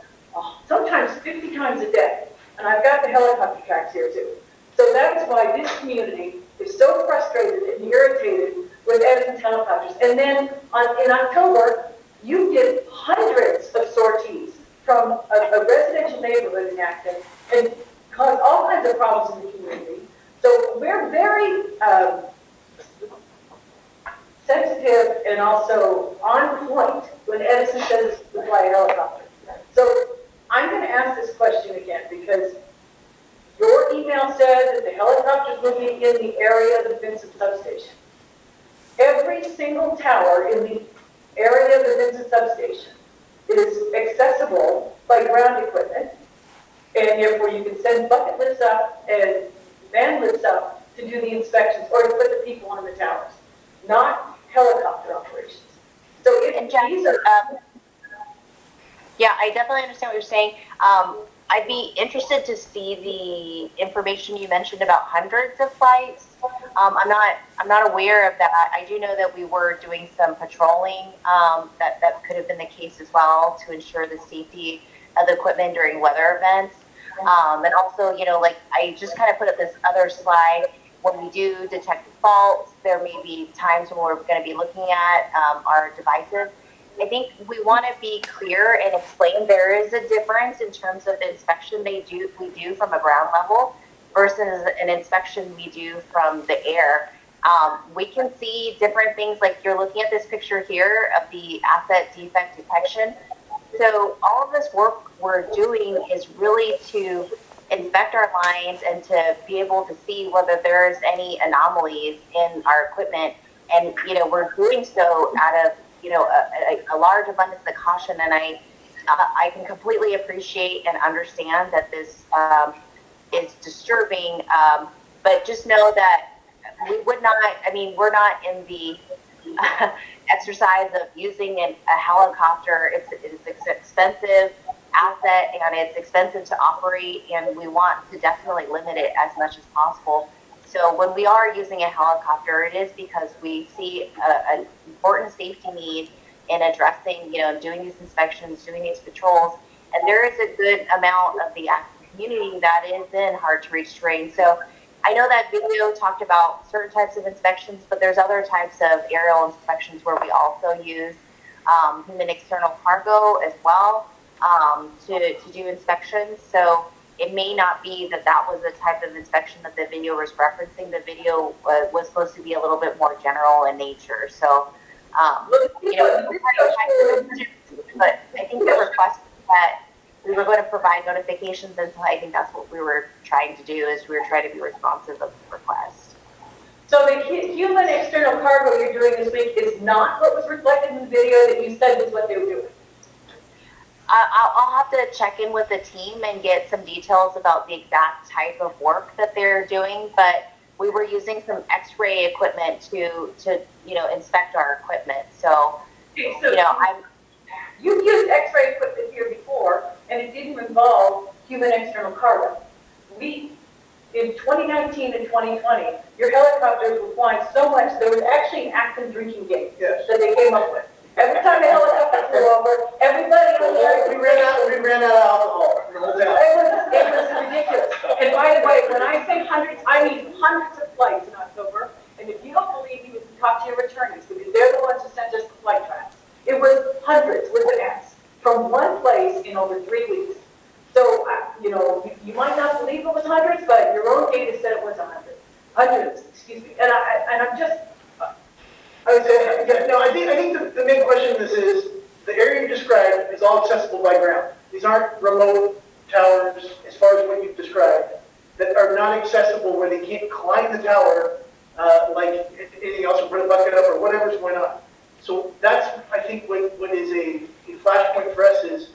sometimes 50 times a day. And I've got the helicopter tracks here too. So that is why this community is so frustrated and irritated with Edison's helicopters. And then in October, you did hundreds of sorties from a residential neighborhood in Acton and caused all kinds of problems in the community. So we're very sensitive and also on point when Edison says to fly a helicopter. So I'm going to ask this question again because your email said that the helicopters will be in the area of the Vincent substation. Every single tower in the area of the Vincent substation is accessible by ground equipment, and therefore you can send bucket lifts up and van lifts up to do the inspections or to put the people on the towers, not helicopter operations. So if these are...
Yeah, I definitely understand what you're saying. I'd be interested to see the information you mentioned about hundreds of flights. I'm not aware of that. I do know that we were doing some patrolling. That could have been the case as well to ensure the safety of the equipment during weather events. And also, you know, like I just kind of put up this other slide. When we do detect faults, there may be times when we're going to be looking at our devices. I think we want to be clear and explain there is a difference in terms of the inspection we do from a ground level versus an inspection we do from the air. We can see different things, like you're looking at this picture here of the asset defect detection. So all of this work we're doing is really to inspect our lines and to be able to see whether there's any anomalies in our equipment. And, you know, we're doing so out of, you know, a large abundance of caution. And I can completely appreciate and understand that this is disturbing. But just know that we would not, I mean, we're not in the exercise of using a helicopter. It's an expensive asset and it's expensive to operate, and we want to definitely limit it as much as possible. So when we are using a helicopter, it is because we see an important safety need in addressing, you know, doing these inspections, doing these patrols. And there is a good amount of the active community that is in hard to reach terrain. So I know that video talked about certain types of inspections, but there's other types of aerial inspections where we also use human external cargo as well to do inspections. So it may not be that that was the type of inspection that the video was referencing. The video was supposed to be a little bit more general in nature. So, you know, but I think the request that we were going to provide notifications, and so I think that's what we were trying to do, is we were trying to be responsive of the request.
So the human external cargo you're doing this week is not what was reflected in the video that you said was what they were doing?
I'll have to check in with the team and get some details about the exact type of work that they're doing, but we were using some X-ray equipment to you know, inspect our equipment. So, you know,
You've used X-ray equipment here before, and it didn't involve human external cargo. In 2019 and 2020, your helicopters were flying so much, there was actually an Acton drinking game that they came up with. Every time the helicopter flew over, everybody on the area,
We ran out of alcohol.
it was ridiculous. And by the way, when I say hundreds, I mean hundreds of flights in October. And if you don't believe me, you can talk to your attorneys, because they're the ones who sent us the flight tracks. It was hundreds with an S from one place in over 3 weeks. So, you know, you might not believe it was hundreds, but your own data said it was 100. Hundreds, excuse me. And I'm just...
I would say, I think the main question in this is, the area you described is all accessible by ground. These aren't remote towers, as far as what you've described, that are not accessible where they can't climb the tower like anything else, or put a bucket up or whatever's going on. So that's, I think, what is a flashpoint for us is,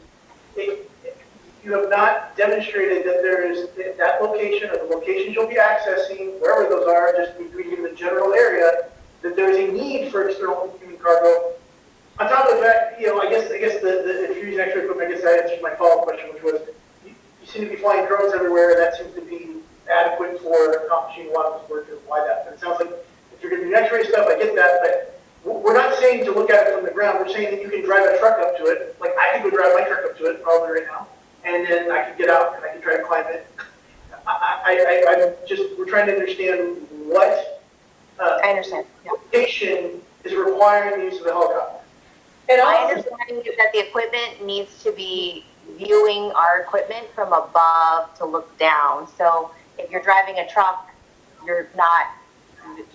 you have not demonstrated that there is that location or the locations you'll be accessing, wherever those are, just in the general area, that there's a need for external human cargo. On top of that, you know, I guess if you're using X-ray equipment, I guess that answers my follow-up question, which was, you seem to be flying drones everywhere, and that seems to be adequate for accomplishing a lot of this work and why that. But it sounds like if you're going to do X-ray stuff, I get that, but we're not saying saying to look at it from the ground. We're saying that you can drive a truck up to it. Like I could go drive my truck up to it probably right now, and then I could get out and I could try to climb it. I'm just, we're trying to understand what
I understand. Yeah.
location is requiring the use of the helicopter.
And
My
also,
understanding is that the equipment needs to be viewing our equipment from above to look down. So if you're driving a truck, you're not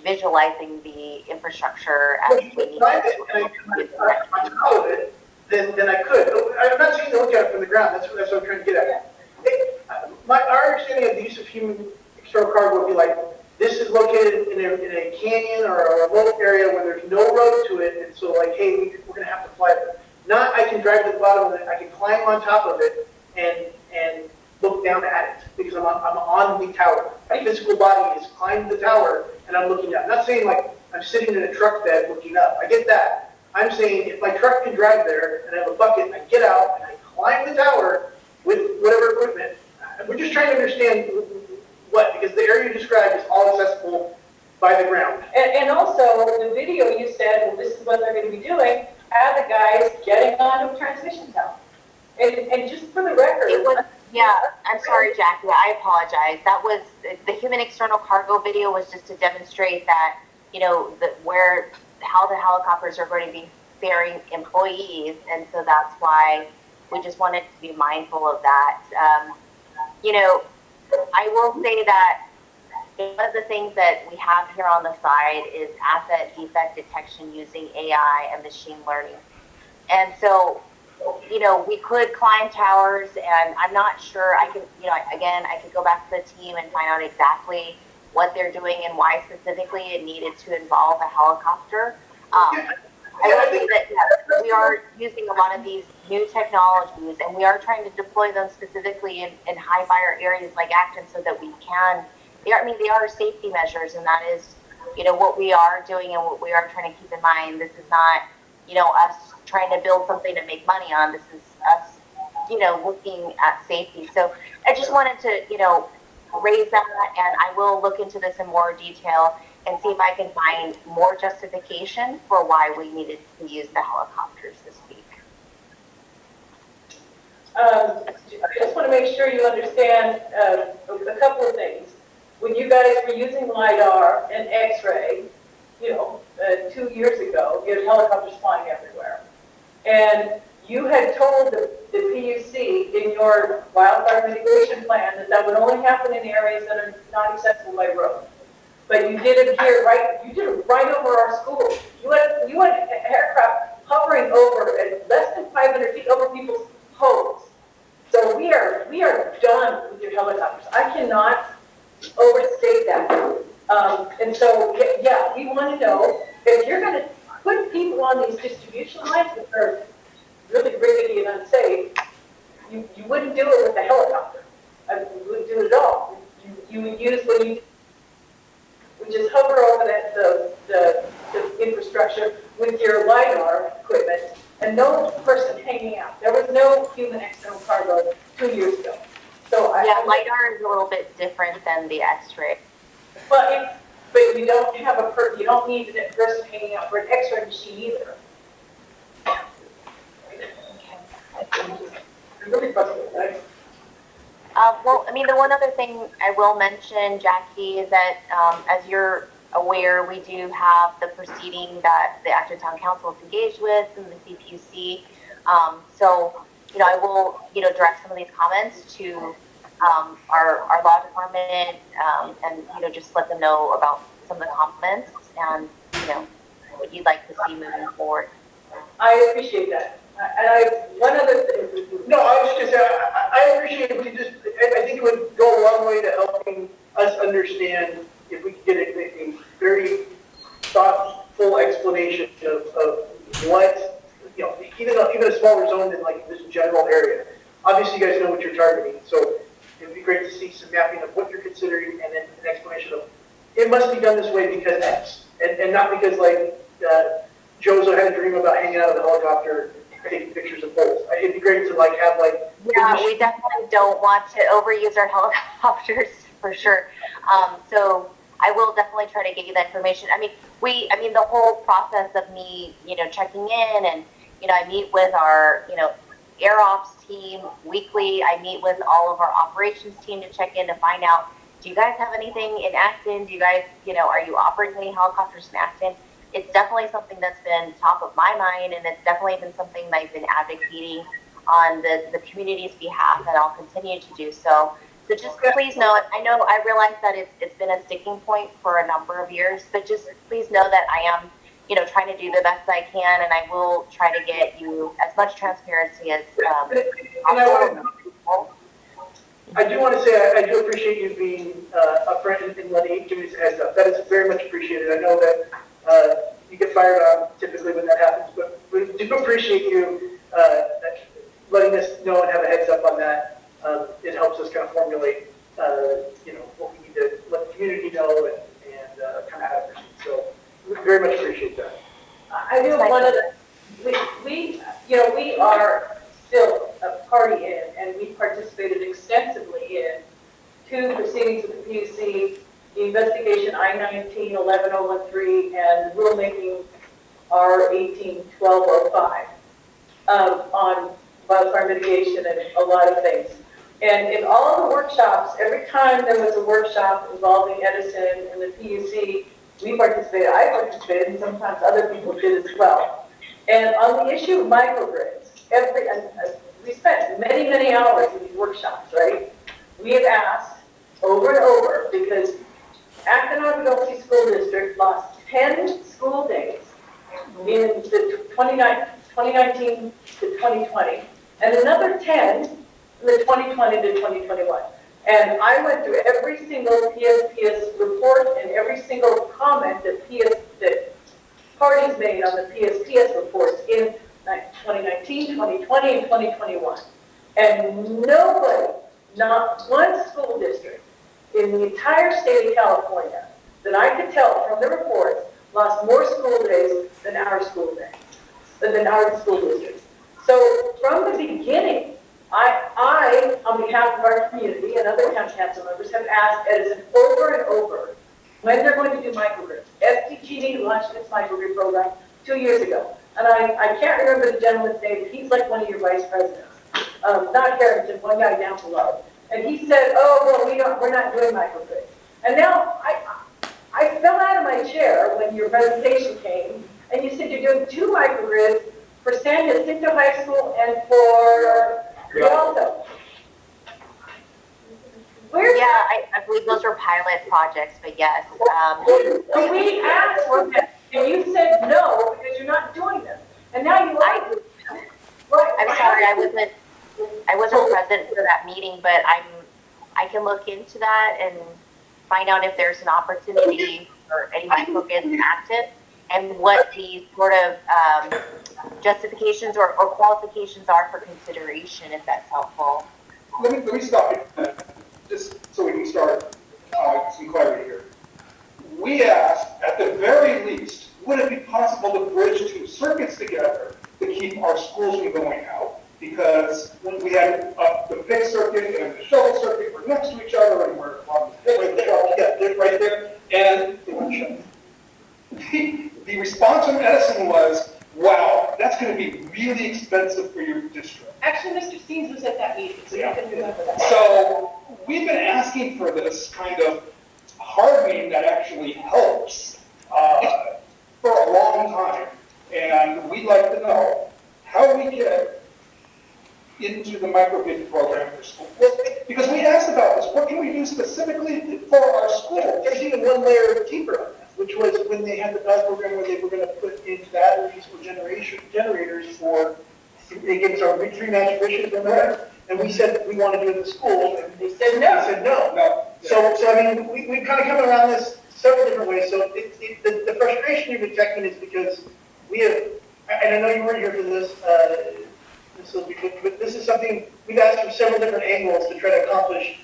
visualizing the infrastructure as we need
Drive it and on top of it, then I could. I'm not saying to look at it from the ground. That's what I'm trying to get at. Our understanding of the use of human external cargo would be like, this is located in a canyon or a remote area where there's no road to it, and so like, hey, we're going to have to fly it. Not I can drive to the bottom of it, I can climb on top of it and look down at it because I'm on the tower. My physical body is climbing the tower and I'm looking down. I'm not saying like I'm sitting in a truck bed looking up. I get that. I'm saying if my truck can drive there and I have a bucket, I get out and I climb the tower with whatever equipment. We're just trying to understand what, because the area you described is all accessible by the ground.
and also the video you said, well, this is what they're going to be doing, had the guys getting onto a transmission tower. And just for the record.
It was, yeah, I'm sorry, Jackie, I apologize. That was, the human external cargo video was just to demonstrate that, you know, how the helicopters are going to be ferrying employees, and so that's why we just wanted to be mindful of that. You know, I will say that one of the things that we have here on the side is asset defect detection using AI and machine learning. And so, you know, we could climb towers, and I'm not sure, I could go back to the team and find out exactly what they're doing and why specifically it needed to involve a helicopter. I will say that we are using a lot of these new technologies, and we are trying to deploy them specifically in high fire areas like Acton so that we can, they are safety measures, and that is, you know, what we are doing and what we are trying to keep in mind. This is not, you know, us trying to build something to make money on. This is us, you know, looking at safety. So I just wanted to, you know, raise that, and I will look into this in more detail and see if I can find more justification for why we needed to use the helicopters this week.
I just want to make sure you understand a couple of things. When you guys were using LiDAR and X-ray, you know, 2 years ago, you had helicopters flying everywhere. And you had told the PUC in your wildfire mitigation plan that would only happen in areas that are not accessible by road. But you did it here, you did it right over our school. You had aircraft hovering over at less than 500 feet over people's homes. So we are done with your helicopters. I cannot overstate that. And so, yeah, we want to know if you're going to put people on these distribution lines that are really rickety and unsafe, you wouldn't do it with a helicopter. You wouldn't do it at all. You would use what you just hover over the infrastructure with your LiDAR equipment, and no person hanging out. There was no human external cargo 2 years ago. So
LiDAR is a little bit different than the X-ray.
But you don't have you don't need a person hanging out for an X-ray machine either.
Okay.
I'm really frustrated. Right?
Well, I mean, the one other thing I will mention, Jackie, is that as you're aware, we do have the proceeding that the Acton Town Council is engaged with and the CPUC. So, you know, I will, you know, direct some of these comments to our law department and, you know, just let them know about some of the comments and, you know, what you'd like to see moving forward.
I appreciate that. And one other thing.
No, I was just going to say, I appreciate it. I think it would go a long way to helping us understand if we could get a very thoughtful explanation of what, you know, even a smaller zone than like this general area. Obviously, you guys know what you're targeting, so it'd be great to see some mapping of what you're considering and then an explanation of it must be done this way because X, and not because like Jozo had a dream about hanging out of the helicopter taking pictures of poles. It'd be great to like have like.
Yeah, we definitely don't want to overuse our helicopters for sure. So I will definitely try to get you that information. I mean, the whole process of me, checking in and, I meet with our, air ops team weekly. I meet with all of our operations team to check in to find out, do you guys have anything in Acton? Do you guys, are you operating any helicopters in Acton? It's definitely something that's been top of my mind, and it's definitely been something that I've been advocating on the community's behalf, and I'll continue to do so. So just please know, I realize that it's been a sticking point for a number of years, but just please know that I am, trying to do the best I can, and I will try to get you as much transparency as possible.
I do want to say I do appreciate you being upfront and giving us a heads up. That is very much appreciated. I know that you get fired on typically when that happens, but we do appreciate you letting us know and have a heads up on that. It helps us kind of formulate, what we need to let the community know and kind of how to proceed. So we very much appreciate that.
I do one of the, we are still a party in, and we participated extensively in 2 proceedings with the PUC, the investigation I-19-11013 and rulemaking R-18-1205 on wildfire mitigation and a lot of things. And in all the workshops, every time there was a workshop involving Edison and the PUC, we participated, I participated, and sometimes other people did as well. And on the issue of microgrids, we spent many, many hours in these workshops, right? We have asked over and over, because Acton-Argosy School District lost 10 school days in the 2019 to 2020, and another 10 in the 2020 to 2021. And I went through every single PSPS report and every single comment that parties made on the PSPS reports in 2019, 2020, and 2021. And nobody, not one school district in the entire state of California, that I could tell from the reports, lost more school days than our school days, than our school districts. So from the beginning, I, on behalf of our community and other town council members, have asked Edison over and over when they're going to do microgrids. SDG&E launched its microgrid program 2 years ago. And I can't remember the gentleman's name, but he's like one of your vice presidents. Not Harrington, one guy down below. And he said, oh, well, we're not doing microgrids. And now I fell out of my chair when your presentation came, and you said you're doing 2 microgrids for San Jacinto High School and for Rialto.
I believe those were pilot projects, but yes.
We asked for them, and you said no because you're not doing them. And now you like it.
I'm sorry, I wasn't present for that meeting, but I can look into that and find out if there's an opportunity for any microgrids in Acton and what the sort of justifications or qualifications are for consideration, if that's helpful.
Let me stop you, just so we can start some clarity here. We asked, at the very least, would it be possible to bridge 2 circuits together to keep our schools from going out? Because when we had the big circuit and the shuttle circuit were next to each other, and we're on right there, and they weren't shut. The response from Edison was, wow, that's going to be really expensive for your district.
Actually, Mr. Steens was at that meeting, so you can remember that.
So we've been asking for this kind of hardening that actually helps for a long time. And we'd like to know how we get into the microgrid program for schools. Because we asked about this, what can we do specifically for our schools?
There's even one layer deeper on that, which was when they had the PAS program where they were going to put in batteries for generators for, they gave us our 3 magic wishes, remember? And we said we want to do it in the school, and they said no. They said no. So I mean, we've kind of come around this several different ways. So the frustration you're detecting is because we have, and I know you weren't here for this, but this is something we've asked from several different angles to try to accomplish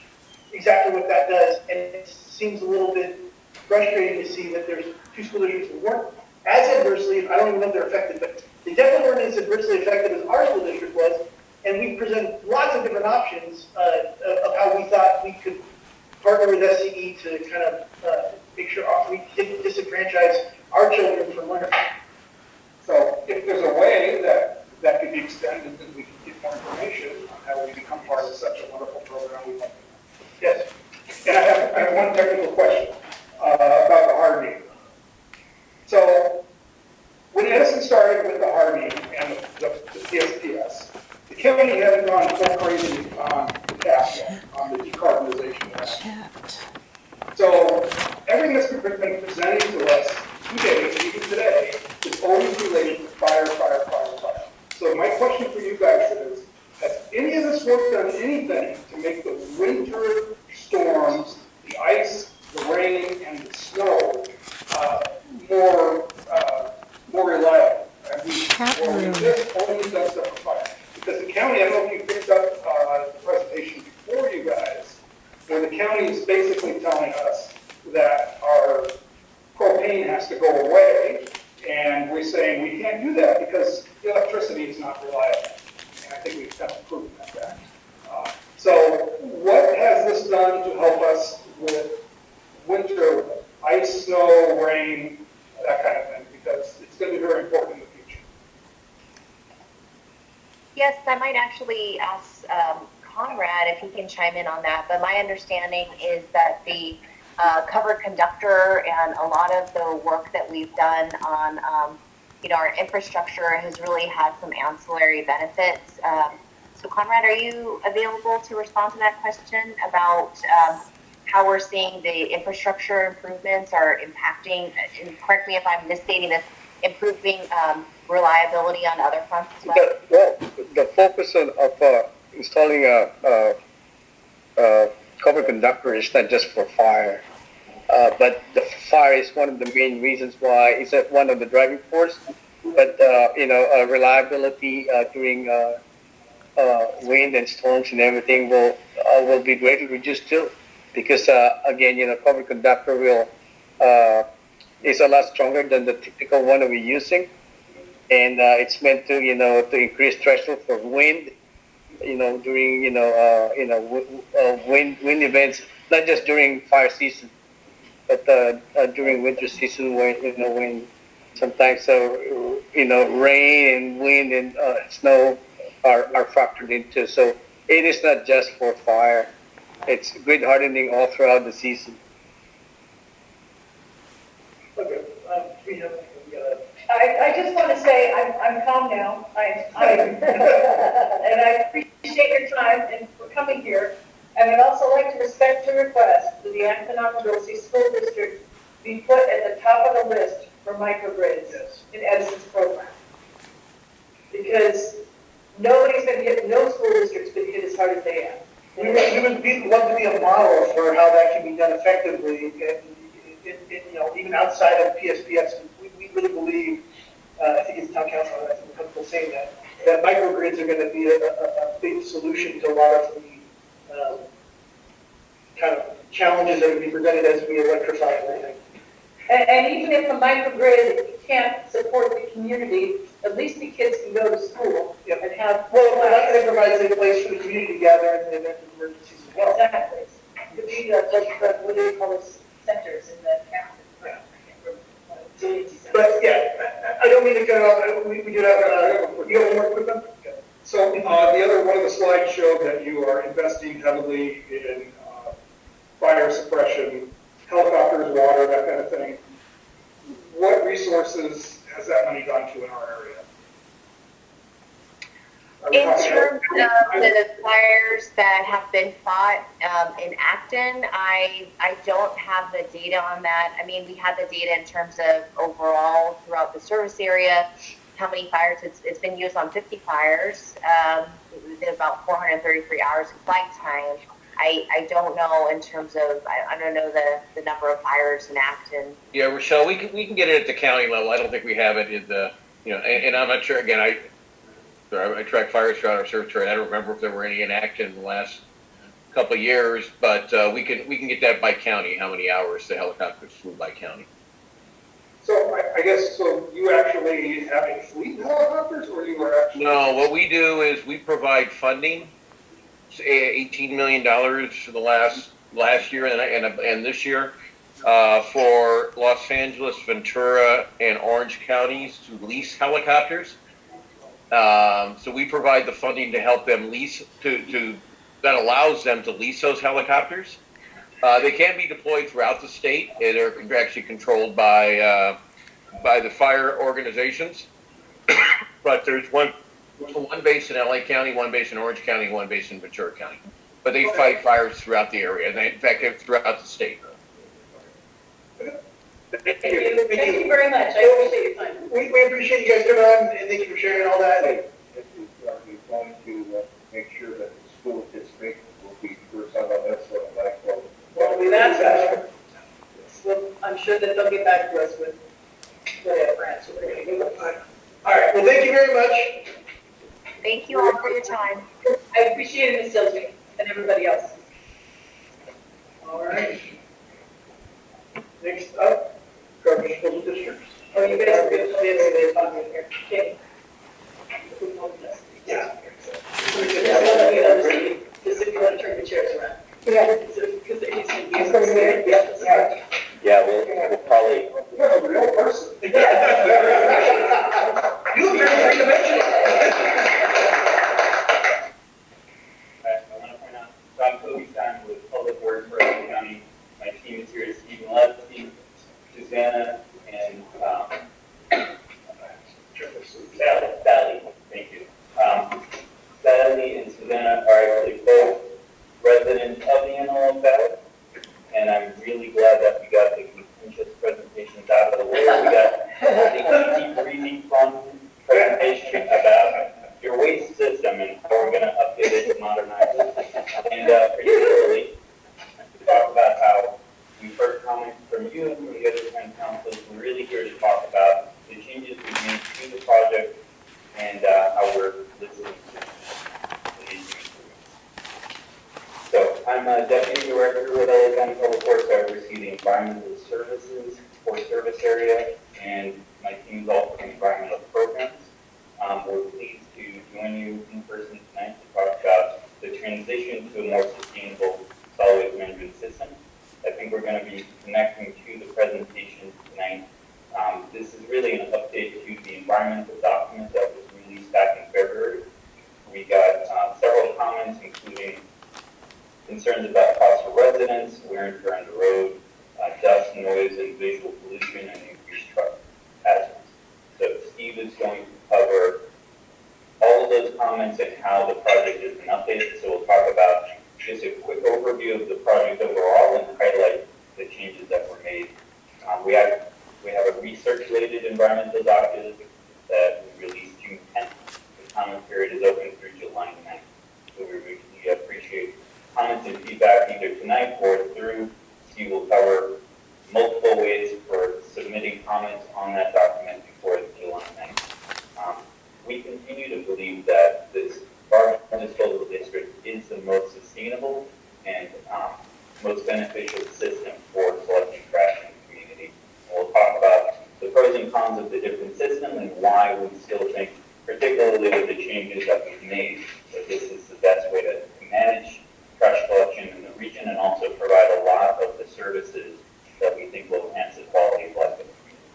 exactly what that does. And it seems a little bit frustrating to see that there's 2 school districts that weren't as adversely, I don't even know if they're affected, but they definitely weren't as adversely affected as our school district was. And we presented lots of different options of how we thought we could partner with SCE to kind of make sure we didn't disenfranchise our children from learning.
So if there's a way that could be extended, that we can get more information on how we become part of such a wonderful program, we'd like to know.
Yes.
And I have one technical question about the hardening. So when Edison started with the hardening and the PSPS, the county hadn't gone full crazy on the task yet, on the decarbonization. So everything that's been presented to us today, even today, is always related to fire, fire, fire, fire. So my question for you guys is, has any of this work done anything to make the winter storms, the ice, the rain, and the snow more reliable? Or we just only done stuff for fire? Because the county, I don't know if you picked up the presentation before you guys, where the county is basically telling us that our propane has to go away, and we're saying we can't do that because the electricity is not reliable. And I think we've kind of proven that fact. So what has this done to help us with winter ice, snow, rain, that kind of thing? Because it's going to be very important in the future.
Yes, I might actually ask Conrad if he can chime in on that, but my understanding is that the covered conductor and a lot of the work that we've done on our infrastructure has really had some ancillary benefits. So Conrad, are you available to respond to that question about how we're seeing the infrastructure improvements are impacting, and correct me if I'm misstating this, improving reliability on other fronts as well?
The focus of installing a covered conductor is not just for fire, but the fire is one of the main reasons why it's one of the driving force. But reliability during wind and storms and everything will be greatly reduced too, because again, covered conductor is a lot stronger than the typical one that we're using, and it's meant to to increase threshold for wind, during wind events, not just during fire season, but during winter season when sometimes rain and wind and snow are factored into. So it is not just for fire; it's grid hardening all throughout the season.
Okay.
I just want to say I'm calm now. And I appreciate your time and for coming here. And I'd also like to respectfully request that the Acton-Ocklawaha School District be put at the top of the list for microgrids in Edison's program. Because nobody's going to get, no school district's been hit as hard as they have.
We would love to be a model for how that can be done effectively, even outside of PSPS. We really believe, I think it's town council, I think we're comfortable saying that microgrids are going to be a big solution to a lot of the kind of challenges that would be presented as we electrify everything.
And even if a microgrid can't support the community, at least the kids can go to school and have.
Well, that provides a place for the community to gather in the event of emergencies as well.
Exactly. It could be like what do you call those centers in the county?
But yeah, I don't mean to cut off. We do have. You have one more quick one?
So the other one of the slides showed that you are investing heavily in fire suppression, helicopters, water, that kind of thing. What resources has that money gone to in our area?
In terms of the fires that have been fought in Acton, I don't have the data on that. I mean, we had the data in terms of overall throughout the service area, how many fires. It's been used on 50 fires. We did about 433 hours of flight time. I don't know in terms of, I don't know the number of fires in Acton.
Yeah, Rochelle, we can get it at the county level. I don't think we have it in the, and I'm not sure, again, I track fires throughout our service area. I don't remember if there were any in Acton in the last couple of years, but we can get that by county, how many hours the helicopters flew by county.
So I guess, so you actually have a fleet of helicopters, or you are actually?
No, what we do is we provide funding, $18 million for the last year and this year for Los Angeles, Ventura, and Orange counties to lease helicopters. So we provide the funding to help them lease, that allows them to lease those helicopters. They can be deployed throughout the state. They're contractually controlled by the fire organizations. But there's one base in LA County, one base in Orange County, one base in Ventura County. But they fight fires throughout the area, and in fact, throughout the state.
Thank you very much. I appreciate your time.
We appreciate you guys coming on, and thank you for sharing all that.
We're going to make sure that the school district will be first on the list of the
Well, we've asked them. Well, I'm sure that they'll get back to us with whatever answer we're going to give them.
All right, well, thank you very much.
Thank you all for your time.
I appreciate it, Ms. Silsby, and everybody else.
All right. Next up, garbage disposal districts.
Oh, you guys are good. They're talking here. Okay. Yeah. Just if you want to turn the chairs around. Yeah. Because they're using the
Yeah, we'll probably.
You're a real person. You look very three-dimensional.
I want to point out, John Kobe with Public Works for LA County. My team is here, Stephen Levesey, Susanna, and Sally, thank you. Sally and Susanna are actually both residents of the NLL Valley, and I'm really glad that we got the contentious presentations out of the way. We got the easy breezy fun presentation about your waste system and how we're going to update it, modernize it, and particularly talk about how we've heard comments from you and from the other town councils. We're really here to talk about the changes we've made to the project and how we're listening to the issues. So I'm a deputy director with LA County Public Works. I oversee the environmental services for service area, and my team is also in environmental programs. We're pleased to join you in person tonight to talk about the transition to a more sustainable solid waste management system. I think we're going to be connecting to the presentation tonight. This is really an update to the environmental document that was released back in February. We got several comments, including concerns about cost for residents, wear and tear on the road, dust, noise, and visual pollution, and increased truck hazards. So Steve is going to cover all of those comments and how the project has been updated. So we'll talk about just a quick overview of the project overall and highlight the changes that were made. We have a recirculated environmental document that we released June 10th. The comment period is open through July 9th. So we really appreciate comments and feedback either tonight or through. Steve will cover multiple ways for submitting comments on that document before July 9th. We continue to believe that this garbage disposal district is the most sustainable and most beneficial system for collecting trash in the community. And we'll talk about the pros and cons of the different systems and why we still think, particularly with the changes that we've made, that this is the best way to manage trash collection in the region and also provide a lot of the services that we think will enhance the quality of life in the community.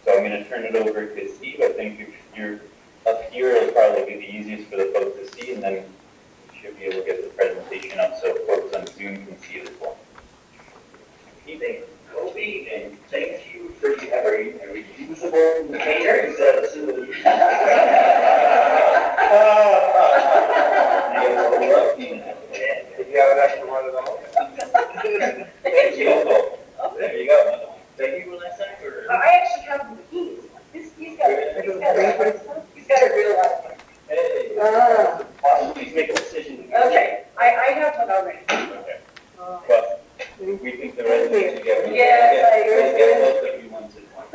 So I'm going to turn it over to Steve. I think if you're up here, it'll probably be the easiest for the folks to see, and then we should be able to get the presentation up so folks on Zoom can see it as well. Evening, Kobe, and thank you for having a reusable container facility.
You have an extra one of those?
Thank you. Oh, there you go. Another one. Thank you for that sector.
I actually have the keys. He's got a real life one.
Hey, please make a decision.
Okay, I have one already.
Okay. But we think the residents together.
Yes, I agree.
Let's get both of you once at once.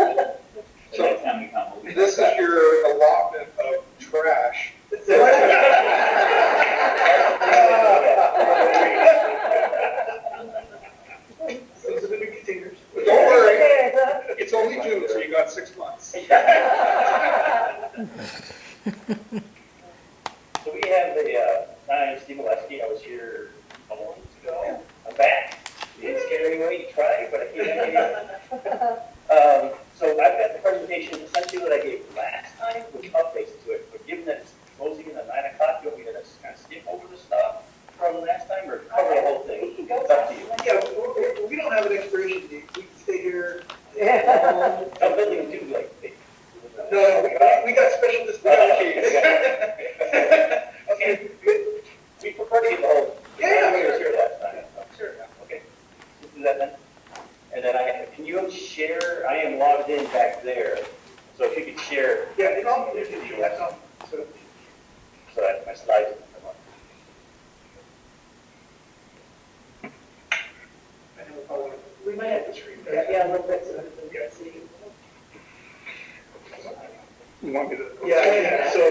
The next time we come, we'll be.
This is your allotment of trash.
Those are the big containers.
But don't worry, it's only June, so you got 6 months.
So we have the, my name is Steve Levesey. I was here a couple months ago. I'm back. It's scary.
anyway, try, but I can't. So I've got the presentation essentially that I gave last time with updates to it, but given that it's closing in at 9 o'clock, you want me to just kind of skip over the stuff from last time or cover the whole thing? It's up to you.
Yeah, we don't have an expiration date. We can stay here.
Some buildings do like they.
No, we got special discussions.
Okay, we prefer to get the whole.
Yeah.
We were here last time. Sure. Okay. Let's do that then. And then can you share? I am logged in back there, so if you could share.
Yeah, it's all, so
that my slides can come up.
I know we might have to screen.
Yeah, a little bit, so we can see.
You want me to? Yeah, so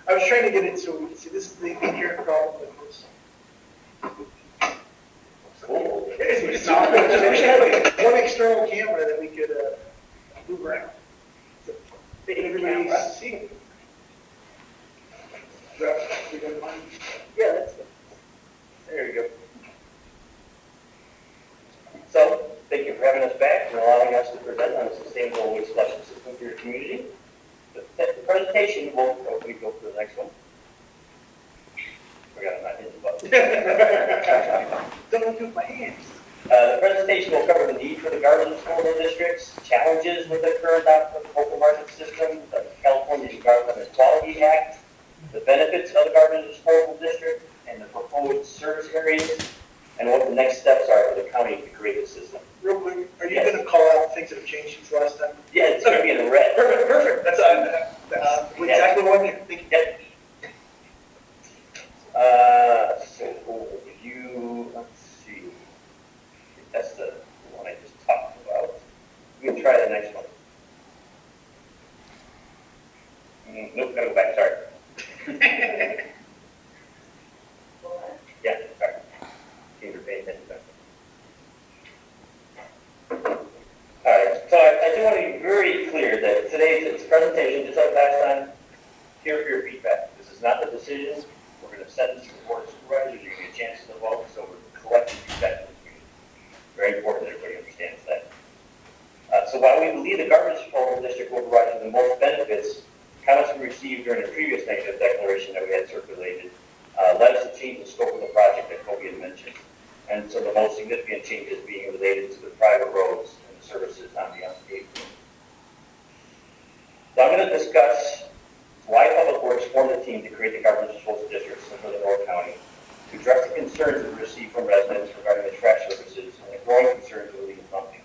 I was trying to get it so we can see, this is the inherent problem with this.
Cool.
It's not, we should have like one external camera that we could move around. So everybody's seeing.
Yeah, that's good. There you go. So, thank you for having us back and allowing us to present on a sustainable waste collection system for your community. The presentation will, we go to the next one. Forgot I'm not hitting the button.
Don't do my hands.
The presentation will cover the need for the garbage disposal districts, challenges with the current open market system, the California Environmental Quality Act, the benefits of the garbage disposal district, and the proposed service areas, and what the next steps are for the county to create the system.
Real quick, are you
Yes.
going to call out things that have changed since last time?
Yeah, it's going to be in the red.
Perfect. That's exactly what I wanted. Thank you.
Yep. So let's see. That's the one I just talked about. We can try the next one. Nope, gotta go back, sorry. Yeah, sorry. You're paying attention. All right, so I do want to be very clear that today's presentation, just like last time, here for your feedback. This is not the decision. We're going to send this to the board of supervisors. You're going to get a chance to vote, so we're collecting feedback from the community. Very important that everybody understands that. So while we believe the garbage disposal district will provide you the most benefits, comments we received during the previous negative declaration that we had circulated led us to change the scope of the project that Kobe had mentioned. And so the most significant changes being related to the private roads and the services on the unscaped. So I'm going to discuss why Public Works formed a team to create the garbage disposal districts for the North County, to address the concerns we received from residents regarding the trash services and the growing concerns with illegal dumping.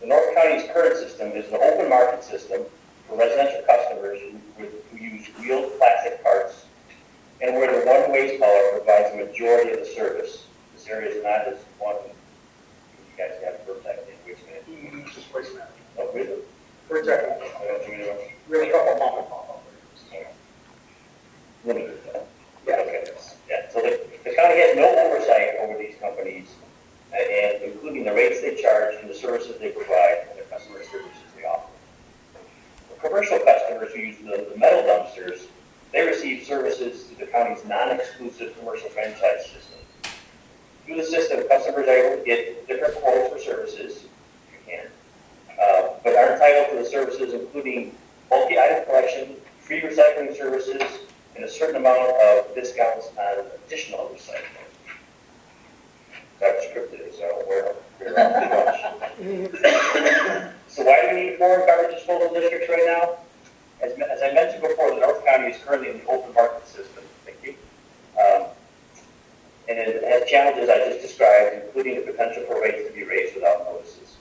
The North County's current system is an open market system for residential customers who use wheeled plastic carts, and where the one waste hauler provides the majority of the service. This area is not as one. You guys have first second waste management.
Just waste management.
Oh, really?
For example, we have a couple mom and pop operators.
Limited. Yeah, okay. Yeah, so the county has no oversight over these companies, and including the rates they charge and the services they provide and the customer services they offer. For commercial customers who use the metal dumpsters, they receive services through the county's non-exclusive commercial franchise system. Through the system, customers are able to get different quotes for services, if you can, but are entitled to the services including bulky item collection, free recycling services, and a certain amount of discounts on additional recycling. That's scripted, so we're too much. So why do we need 4 garbage disposal districts right now? As I mentioned before, the North County is currently in the open market system. Thank you. And it has challenges I just described, including the potential for rates to be raised without notices.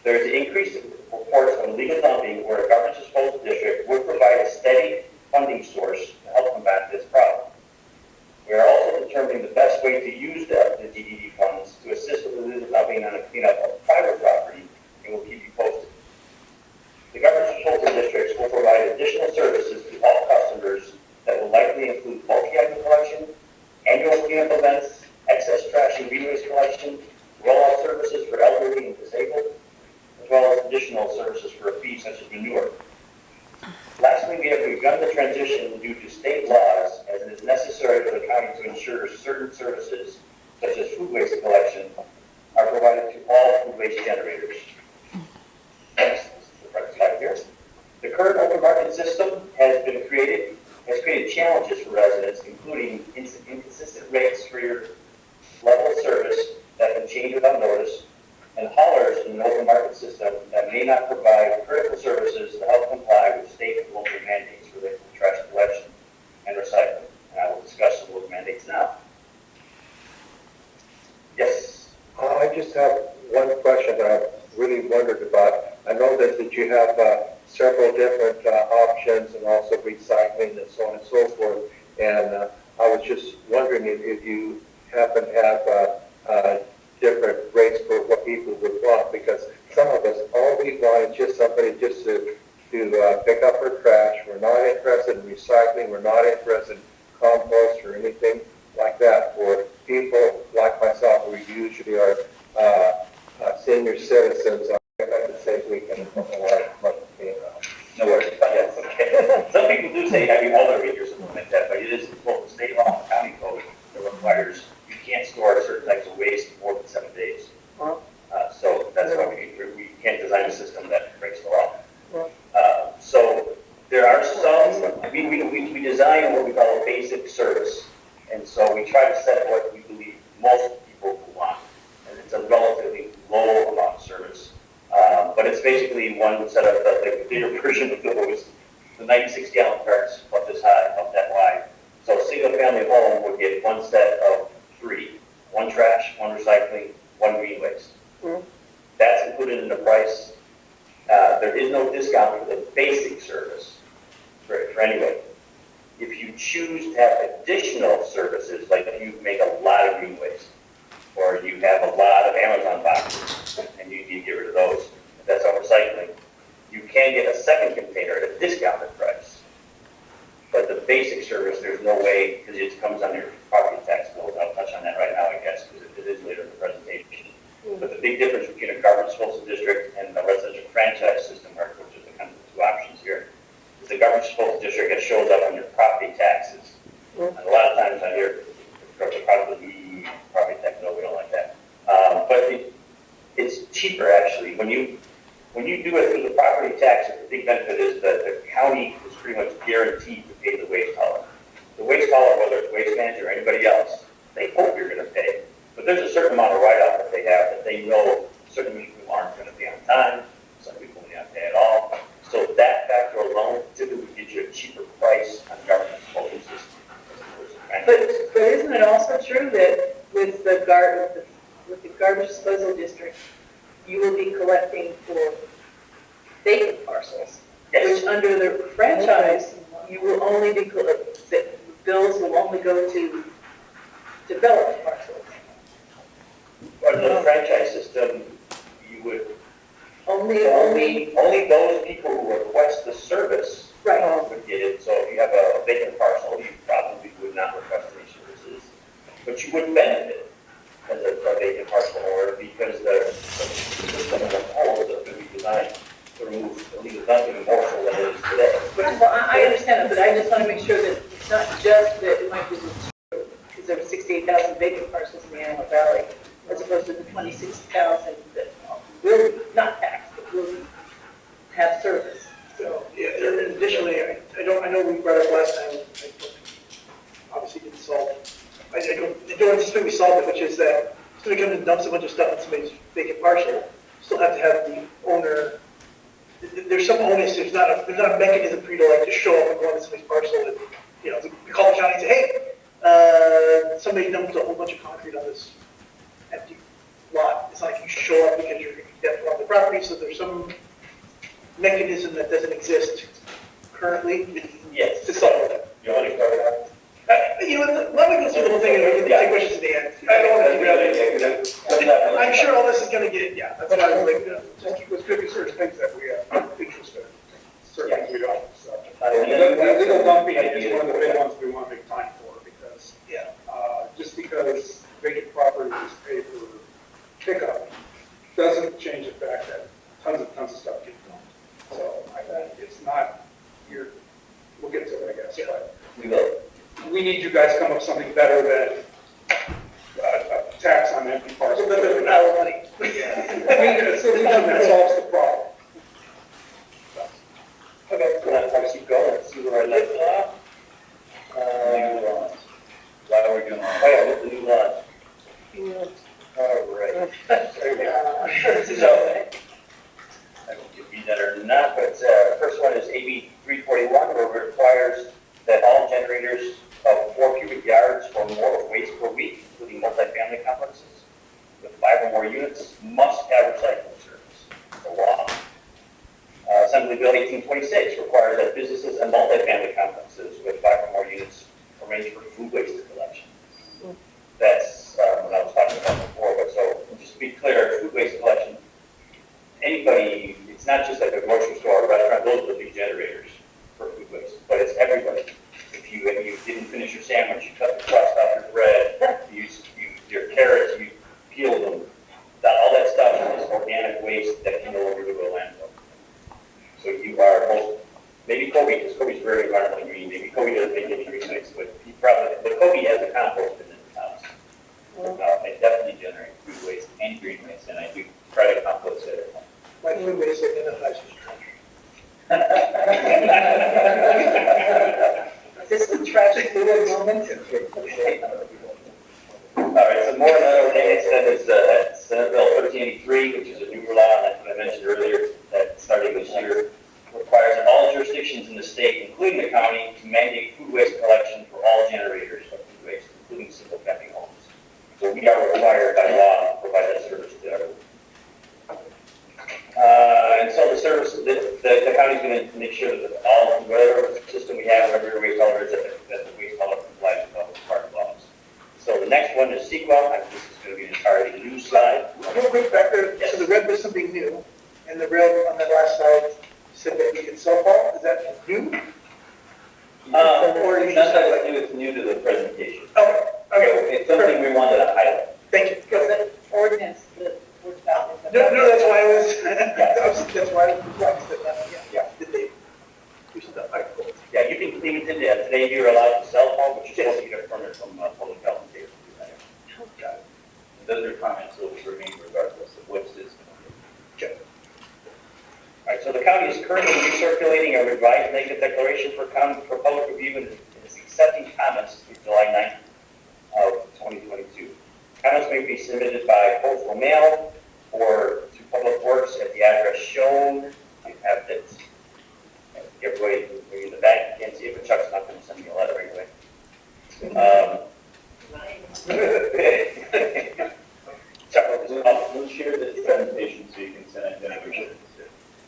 There is an increase in reports of illegal dumping where a garbage disposal district would provide a steady funding source to help combat this problem. We are also determining the best way to use the DDD funds to assist with illegal dumping on a cleanup of private property, and we'll keep you posted. The garbage disposal districts will provide additional services to all customers that will likely include bulky item collection, annual cleanup events, excess trash and green waste collection, rollout services for elderly and disabled, as well as additional services for a fee such as manure. Lastly, we have begun the transition due to state laws as it is necessary for the county to ensure certain services such as food waste collection, are provided to all food waste generators. Next, the first slide here. The current open market system has created challenges for residents, including inconsistent rates for your level of service that can change without notice, and haulers in an open market system that may not provide critical services to help comply with state and local mandates related to trash collection and recycling. And I will discuss some of those mandates now. Yes.
I just have one question that I've really wondered about. I know that you have several different options and also recycling and so on and so forth. And I was just wondering if you happen to have different rates for what people would want, because some of us, all we want is just somebody just to pick up our trash. We're not interested in recycling. We're not interested in compost or anything like that. For people like myself, who usually are senior citizens, I like to say we can
No worries. Yes, okay. Some people do say have you elevate or something like that, but it is both the state law and county code that requires you can't store certain types of waste more than 7 days. So that's why we can't design a system that breaks the law. So there are some, we design what we call a basic service. And so we try to set what we believe most people will want. And it's a relatively low amount of service. But it's basically one set of the bigger version of the 96 gallon carts, about this high, about that wide. So a single family home would get one set of 3. 1 trash, 1 recycling, 1 green waste. That's included in the price. There is no discount for the basic service for anyone. If you choose to have additional services, like if you make a lot of green waste, or you have a lot of Amazon boxes, and you need to get rid of those, if that's all recycling, you can get a second container at a discounted price. But the basic service, there's no way, because it comes on your property tax bill. I'll touch on that right now, I guess, because it is later in the presentation. But the big difference between a garbage disposal district and a residential franchise system, which is the kind of the 2 options here, is the garbage disposal district that shows up on your property taxes. And a lot of times I hear probably property tax, no, we don't like that. But it's cheaper actually. When you do it through the property tax, the big benefit is that the county is pretty much guaranteed to pay the waste hauler. The waste hauler, whether it's waste manager or anybody else, they hope you're going to pay. But there's a certain amount of write-off that they have that they know certain people aren't going to pay on time, some people may not pay at all. So that factor alone typically gives you a cheaper price on garbage disposal system.
But isn't it also true that with the garbage disposal district, you will be collecting for vacant parcels,
Yes.
which under the franchise, you will only be, the bills will only go to developed parcels.
Under the franchise system, you would
Only
those people who request the service
right.
would get it. So if you have a vacant parcel, you probably would not request any services, but you would benefit as a vacant parcel owner because the system as a whole is going to be designed to remove illegal dumping more so than it is today.
Well, I understand that, but I just want to make sure that it's not just that it might be because there are 68,000 vacant parcels in the Antelope Valley, as opposed to the 26,000 that will not tax, but will have service.
So, yeah, and additionally, I know we brought up last time, obviously didn't solve, I don't anticipate we solved it, which is that somebody comes and dumps a bunch of stuff in somebody's vacant parcel, still have to have the owner, there's some onus, there's not a mechanism for you to like just show up and go into somebody's parcel and, you know, we call the county and say, hey, somebody dumped a whole bunch of concrete on this empty lot. It's not like you show up because you're definitely on the property, so there's some mechanism that doesn't exist currently.
Yes.
To solve that.
You want to cover that?
You know, let me go through the whole thing and we can take questions at the end. I don't want to derail it. I'm sure all this is going to get, yeah, that's why I was like, just keep us cooking certain things that we have interest in, certain things we don't. So.
Illegal dumping is one of the big ones we want to make time for because, just because vacant property is paid for pickup doesn't change the fact that tons of stuff gets dumped. So I think it's not, we'll get to it, I guess, but
We will.
we need you guys to come up with something better than on empty parcels.
So there's our money.
A solution that solves the problem.
Okay, so let's keep going, let's see where I left off. New lawns. Why are we doing? Oh yeah, with the new lawns. All right. So, I don't know if you read that or not, but first one is AB 341, where it requires that all generators of 4 cubic yards or more of waste per week, including multifamily complexes with 5 or more units, must have recycling service. It's a law. Assembly Bill 1826 requires that businesses and multifamily complexes with 5 or more units arrange for food waste collection. That's what I was talking about before, but so just to be clear, food waste collection, anybody, it's not just like a grocery store or a restaurant, those are the big generators for food waste, but it's everybody. If you didn't finish your sandwich, you cut the crust off your bread, your carrots, you peeled them, all that stuff is organic waste that can go over to a landfill. So you are most, maybe Kobe, because Kobe's very environmentally green, maybe Kobe doesn't make any green waste, but Kobe has a compost in his house. I definitely generate food waste and green waste, and I do try to compost it at home.
My food waste identifies as trash.
Is this the tragic little moment?
All right, so more another thing that is Senate Bill 1383, which is a new law, like I mentioned earlier, that starting this year requires that all jurisdictions in the state, including the county, to mandate food waste collection for all generators of food waste, including single-family homes. So we are required by law to provide that service to everyone. And so the service, the county's going to make sure that all, whatever system we have, whatever waste hauler is, that the waste hauler complies with all the required laws. So the next one is CEQA. I think this is going to be an entirely new slide.
Real quick back there,
Yes.
so the red was something new, and the red on that last slide said that we could self-haul, is that new?
Or that's not new, it's new to the presentation.
Okay,
It's something we wanted to highlight.
thank you.
Because the ordinance that we're about.
No, that's why I was, that's why I was perplexed at that, yeah. Did they do something like that?
Yeah, you can leave it today. Today you're allowed to self-haul, but you're supposed to get a permit from public health and safety.
Got it.
Those are comments that will remain regardless of what system.
Okay.
All right, so the county is currently recirculating a revised negative declaration for public review and is accepting comments through July 9th of 2022. Comments may be submitted by postal mail or to Public Works at the address shown. You have that. Everybody in the back, you can't see it, but Chuck's not going to send me a letter anyway. Chuck,
We'll share this presentation so you can send it to everybody.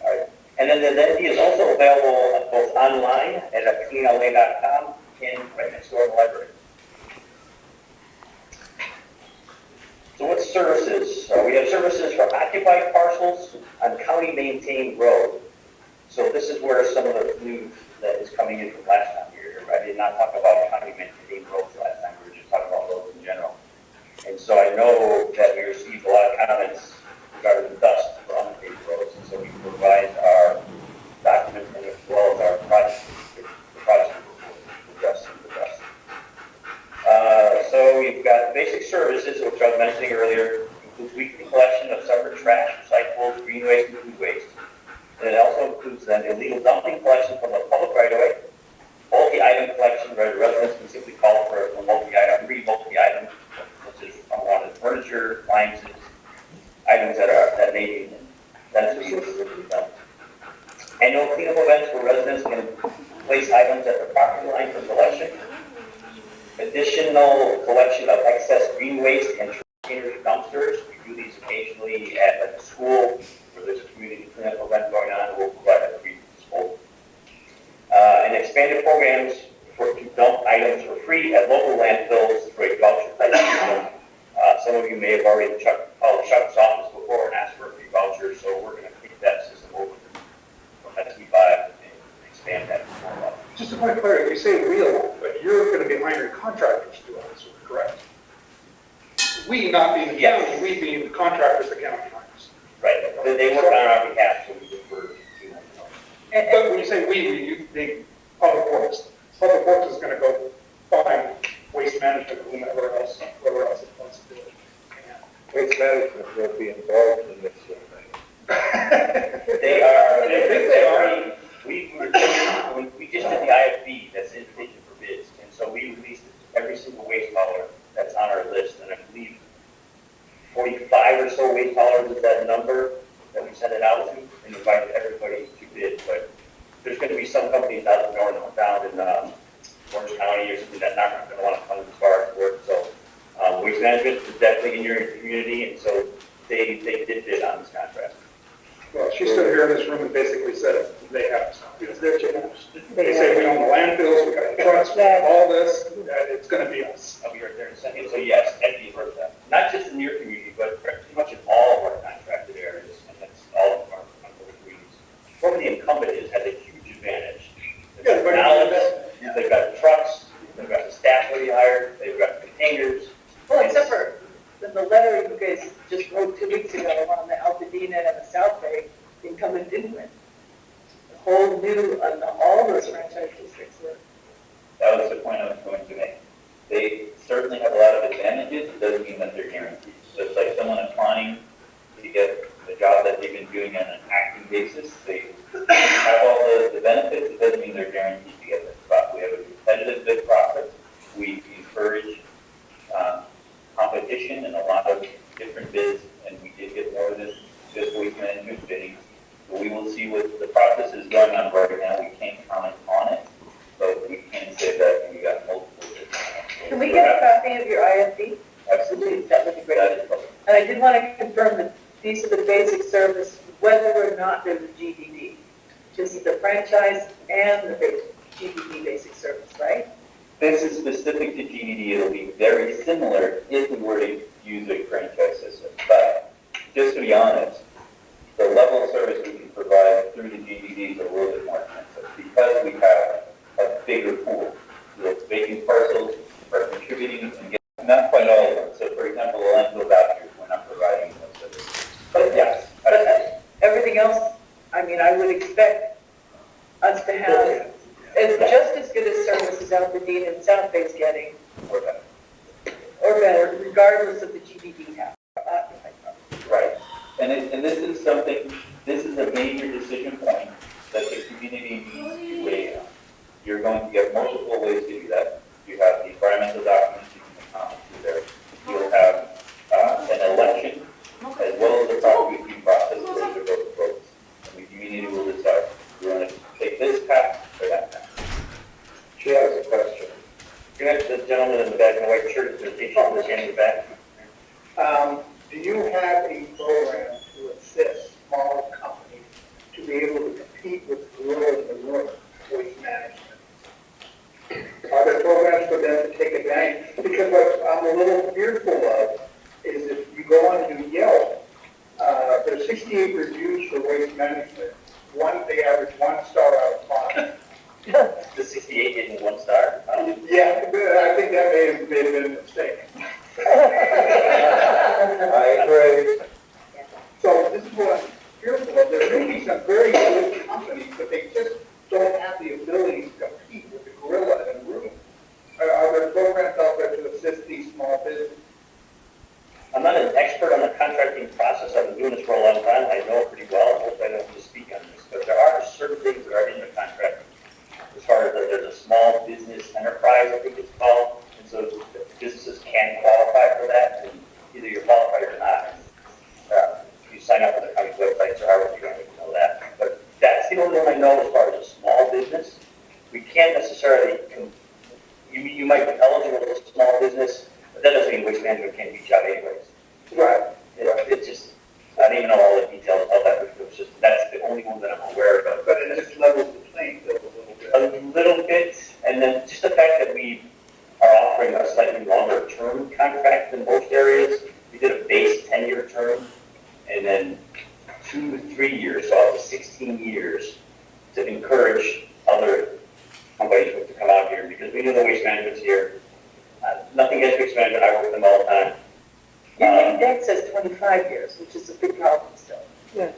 all right. And then the entity is also available both online at cleanla.com and right next door in the library. So what services? We have services for occupied parcels on county-maintained road. So this is where some of the news that is coming in from last time here. I did not talk about county-maintained roads last time. We were just talking about roads in general. And so I know that we received a lot of comments regarding dust for unpaved roads. And so we revised our document and as well as our project to address some of the dust. So we've got basic services, which I was mentioning earlier, includes weekly collection of separate trash, recyclables, green waste, and food waste. And it also includes then illegal dumping collection from the public right-of-way, multi-item collection where the residents can simply call for a multi-item, multi-item, such as unwanted furniture, appliances, items that may be specifically dumped. Annual cleanup events where residents can place items at the property line for collection. Additional collection of excess green waste and container dumpsters. We do these occasionally at the school where there's a community cleanup event going on. We'll provide a free disposal. And expanded programs to dump items for free at local landfills through a voucher type system. Some of you may have already called Chuck's office before and asked for a free voucher, so we're going to keep that system over from SB5 and expand that.
Just a point of clarity, you say we alone, but you're going to be hiring contractors to do all this work, correct? We not being the county, we being the contractors the county hires.
Right, they work on our behalf, so we refer to them.
But when you say we, you think Public Works. Public Works is going to go find waste management, whoever else it wants to do it.
Waste management will be involved in this survey.
They are, they already, we just did the IFB, that's the invitation for bids, and so we released every single waste hauler that's on our list, and I believe 45 or so waste haulers is that number that we sent it out to, and invited everybody to bid, but there's gonna be some companies out north, down in, Orange County or something that not gonna wanna come as far as work, so, waste management is definitely in your community, and so they did bid on this contract.
Well, she stood here in this room and basically said they have to, because they're chickens. They say we own the landfills, we got the trucks, we got all this, that it's gonna be us.
I'll be right there in a second. So yes, Ed, you've heard that. Not just in your community, but pretty much in all of our contracted areas, and that's all of our communities. Whoever the incumbent is has a huge advantage. They've got knowledge, they've got trucks, they've got the staff already hired, they've got containers.
Well, except for the letter you guys just wrote 2 weeks ago on the Altadena and the South Bay, the incumbent didn't win. The whole new, all those franchise districts were.
That was the point I was going to make. They certainly have a lot of advantages, it doesn't mean that they're guaranteed. So it's like someone applying to get the job that they've been doing on an acting basis, they have all the benefits, it doesn't mean they're guaranteed to get the spot. We have a competitive bid process, we encourage competition and a lot of different bids, and we did get more than just waste management bidding. But we will see what the process is going on right now, we can't comment on it, but we can say that we got multiple bids.
Can we get a copy of your IFB?
Absolutely.
That would be great.
That is public.
And I did want to confirm that these are the basic service, whether or not they're the GDD. Just the franchise and the GDD basic service, right?
This is specific to GDD. It'll be very similar if we were to use a franchise system. But just to be honest, the level of service we can provide through the GDD is a little bit more expensive because we have a bigger pool. The vacant parcels are contributing and getting, not quite all of them. So for example, the landfill vouchers, we're not providing those services. But yes,
But everything else, I mean, I would expect us to have it's just as good a service as Altadena and South Bay's getting,
or better.
or better, regardless of the GDD have.
Right. And this is something, this is a major decision point that the community needs to weigh in on. You're going to get multiple ways to do that. You have the environmental documents you can comment to there. You'll have an election as well as a property review process where you vote votes. And the community will decide, you want to take this path or that path.
She has a question.
You have the gentleman in the back in the white shirt, the teacher in the hand in the back.
Do you have a program to assist smaller companies to be able to compete with gorillas in the room, waste management? Are there programs for them to take advantage? Because what I'm a little fearful of is if you go on to Yelp, there's 68 reviews for waste management. They average 1 star out of 5.
The 68 getting 1 star.
Yeah, I think that may have been a mistake.
I agree.
So this is what I'm fearful of. There may be some very good companies, but they just don't have the ability to compete with the gorilla in the room. Are there programs out there to assist these small businesses?
I'm not an expert on the contracting process. I've been doing this for a long time. I know it pretty well. I hope I don't have to speak on this. But there are certain things that are in the contract. As far as there's a small business enterprise, I think it's called. And so businesses can qualify for that. And either you're qualified or not. You sign up for the county websites or however you don't know that. But that's the only one I know as far as a small business. We can't necessarily, you might be eligible as a small business, but that doesn't mean waste management can't reach out anyways.
Right.
It's just, I don't even know all the details of that, but it's just, that's the only one that I'm aware of.
But it just levels the playing field a little bit.
A little bit, and then just the fact that we are offering a slightly longer term contract in most areas. We did a base 10-year term, and then 2 to 3 years, so up to 16 years, to encourage other companies to come out here, because we know the waste management's here. Nothing against waste management, I work with them all the time.
Your name tag says 25 years, which is a big problem still. Yeah.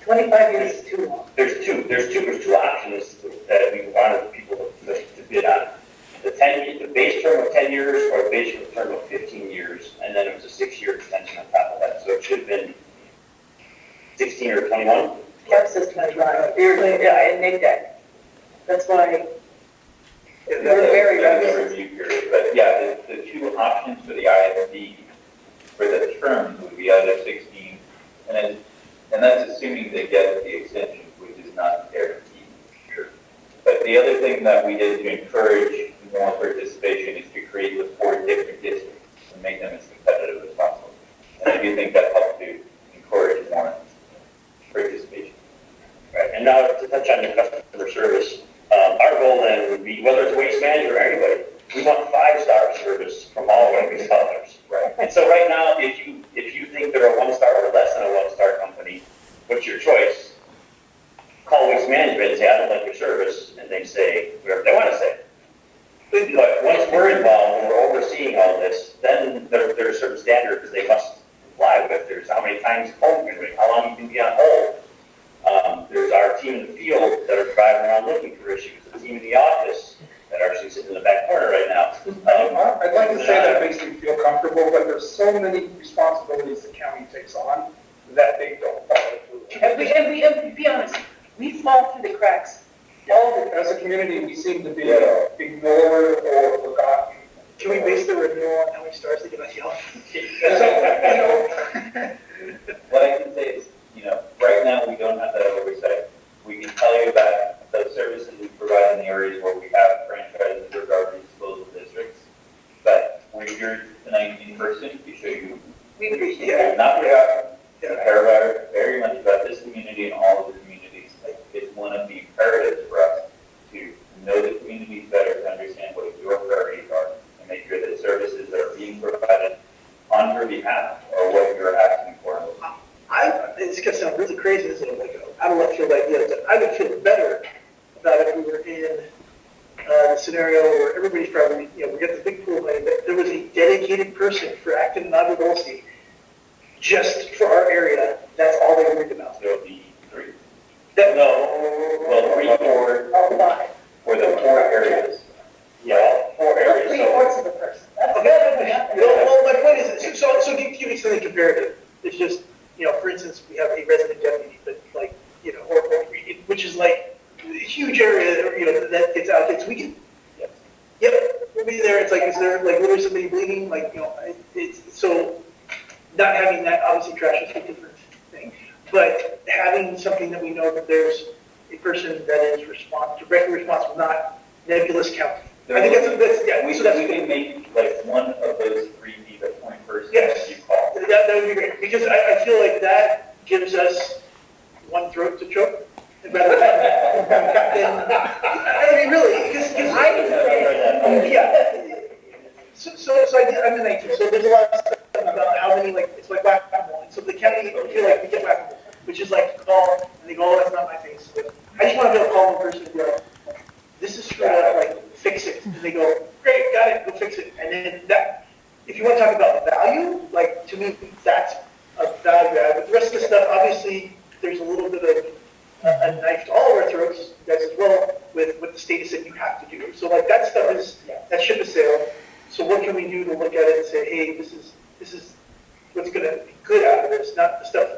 25 years is too long.
There's two options that we wanted people to bid on. The base term of 10 years or a base term of 15 years, and then it was a 6-year extension on
Yeah, I made that. That's why we're very
That's a
remiss.
review period, but yeah, the two options for the ISD for the term would be out of 16, and that's assuming they get the extension, which is not guaranteed. Sure. But the other thing that we did to encourage more participation is to create the 4 different districts and make them as competitive as possible. And I do think that helped to encourage more participation.
Right, and now to touch on the customer service, our goal then would be, whether it's waste management or anybody, we want 5-star service from all of our customers.
Right.
And so right now, if you think they're a 1-star or less than a 1-star company, what's your choice? Call Waste Management and say, I don't like your service, and they say whatever they want to say. But once we're involved and we're overseeing all this, then there's certain standards they must comply with. There's how many times home can ring, how long you can be on hold. There's our team in the field that are driving around looking for issues. The team in the office that are actually sitting in the back corner right now.
I'd like to say that makes me feel comfortable, but there's so many responsibilities the county takes on that they don't follow through.
And be honest, we fall through the cracks all the time.
As a community, we seem to be ignored or forgotten.
Can we base the renewal on how many stars they give us yellow?
What I can say is, right now we don't have that oversight. We can tell you about the services we provide in the areas where we have franchises or garbage disposal districts. But we're here tonight in person to show you.
We appreciate
We're not forgotten. We care about very much about this community and all of the communities. It's one of the imperatives for us to know the communities better, to understand what your priorities are, and make sure that services that are being provided on your behalf are what you're asking for.
It's going to sound really crazy, this is like an out of left field idea, but I would feel better about if we were in a scenario where everybody's probably, we get the big pool money, but there was a dedicated person for Acton and Navarone just for our area. That's all they worried about.
There'll be 3.
Well,
3, 4,
all 5.
for the 4 areas.
Yeah, 4 areas.
3/4 of the person. That's
Okay.
good.
Well, my point is, so give me something comparative. It's just, for instance, we have a resident deputy, but like, or which is like a huge area, that gets allocated. So we can, yep, we'll be there. It's like, is there like literally somebody bleeding? Like, it's so not having that, obviously trash is a different thing, but having something that we know that there's a person that is directly responsible, not nebulous county. I think that's yeah.
We
So that's
can make like one of those 3 be the point person
yes.
that you call.
That would be great, because I feel like that gives us one throat to choke. Rather than, I mean, really, because
I can say,
yeah. So I'm in 19, so there's a lot of stuff about how many, like, it's like whack-a-mole. And so the county, I feel like we get whack-a-mole, which is like call, and they go, oh, that's not my face. I just want to be able to call one person and be like, this is screwed up, like, fix it. And they go, great, got it, go fix it. And then that, if you want to talk about value, like, to me, that's a value add. But the rest of the stuff, obviously, there's a little bit of a knife to all of our throats, you guys as well, with what the state has said you have to do. So, like, that stuff is, that ship has sailed. So what can we do to look at it and say, hey, this is what's going to be good out of this, not the stuff.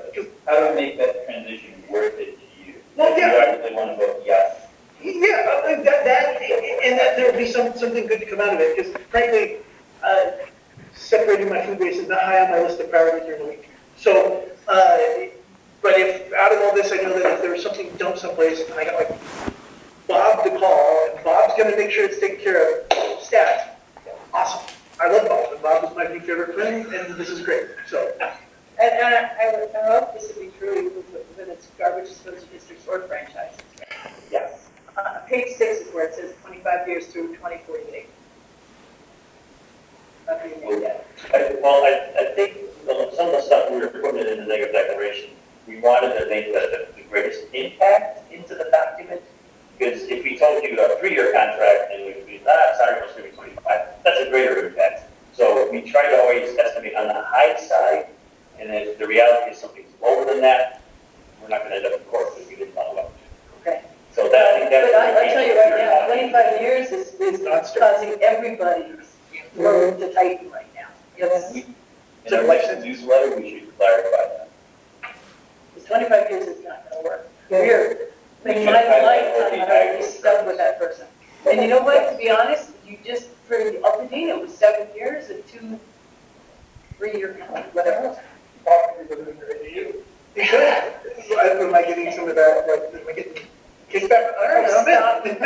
How to make that transition worth it to you?
Well,
if
yeah.
You actually want to vote yes.
Yeah, like that, and that there'll be something good to come out of it. Because frankly, separating my food waste is not high on my list of priorities during the week. So, but if out of all this, I know that if there was something dumped someplace, and I got like Bob to call, and Bob's going to make sure it's taken care of. Stats, awesome. I love Bob, and Bob is my new favorite friend, and this is great. So.
And I hope this will be true with its garbage disposal districts or franchises.
Yes.
Page 6 is where it says 25 years through 2048. Nothing made yet.
I think some of the stuff we were putting in the negative declaration, we wanted to make the greatest impact into the document. Because if we told you a 3-year contract and we'd be, sorry, it's going to be 25, that's a greater impact. So we try to always estimate on the high side, and if the reality is something's lower than that, we're not going to end up in court because we didn't follow up.
Okay.
So that, I think that's.
But I'll tell you right now, 25 years is causing everybody's throat to tighten right now. It's,
In our license newsletter, we should clarify that.
Because 25 years is not going to work. In my lifetime, I would be stuck with that person. And you know what, to be honest, you just, for Altadena, it was 7 years and 2, 3-year, whatever.
You should. Am I getting some of that, like, am I getting kickback? I don't know.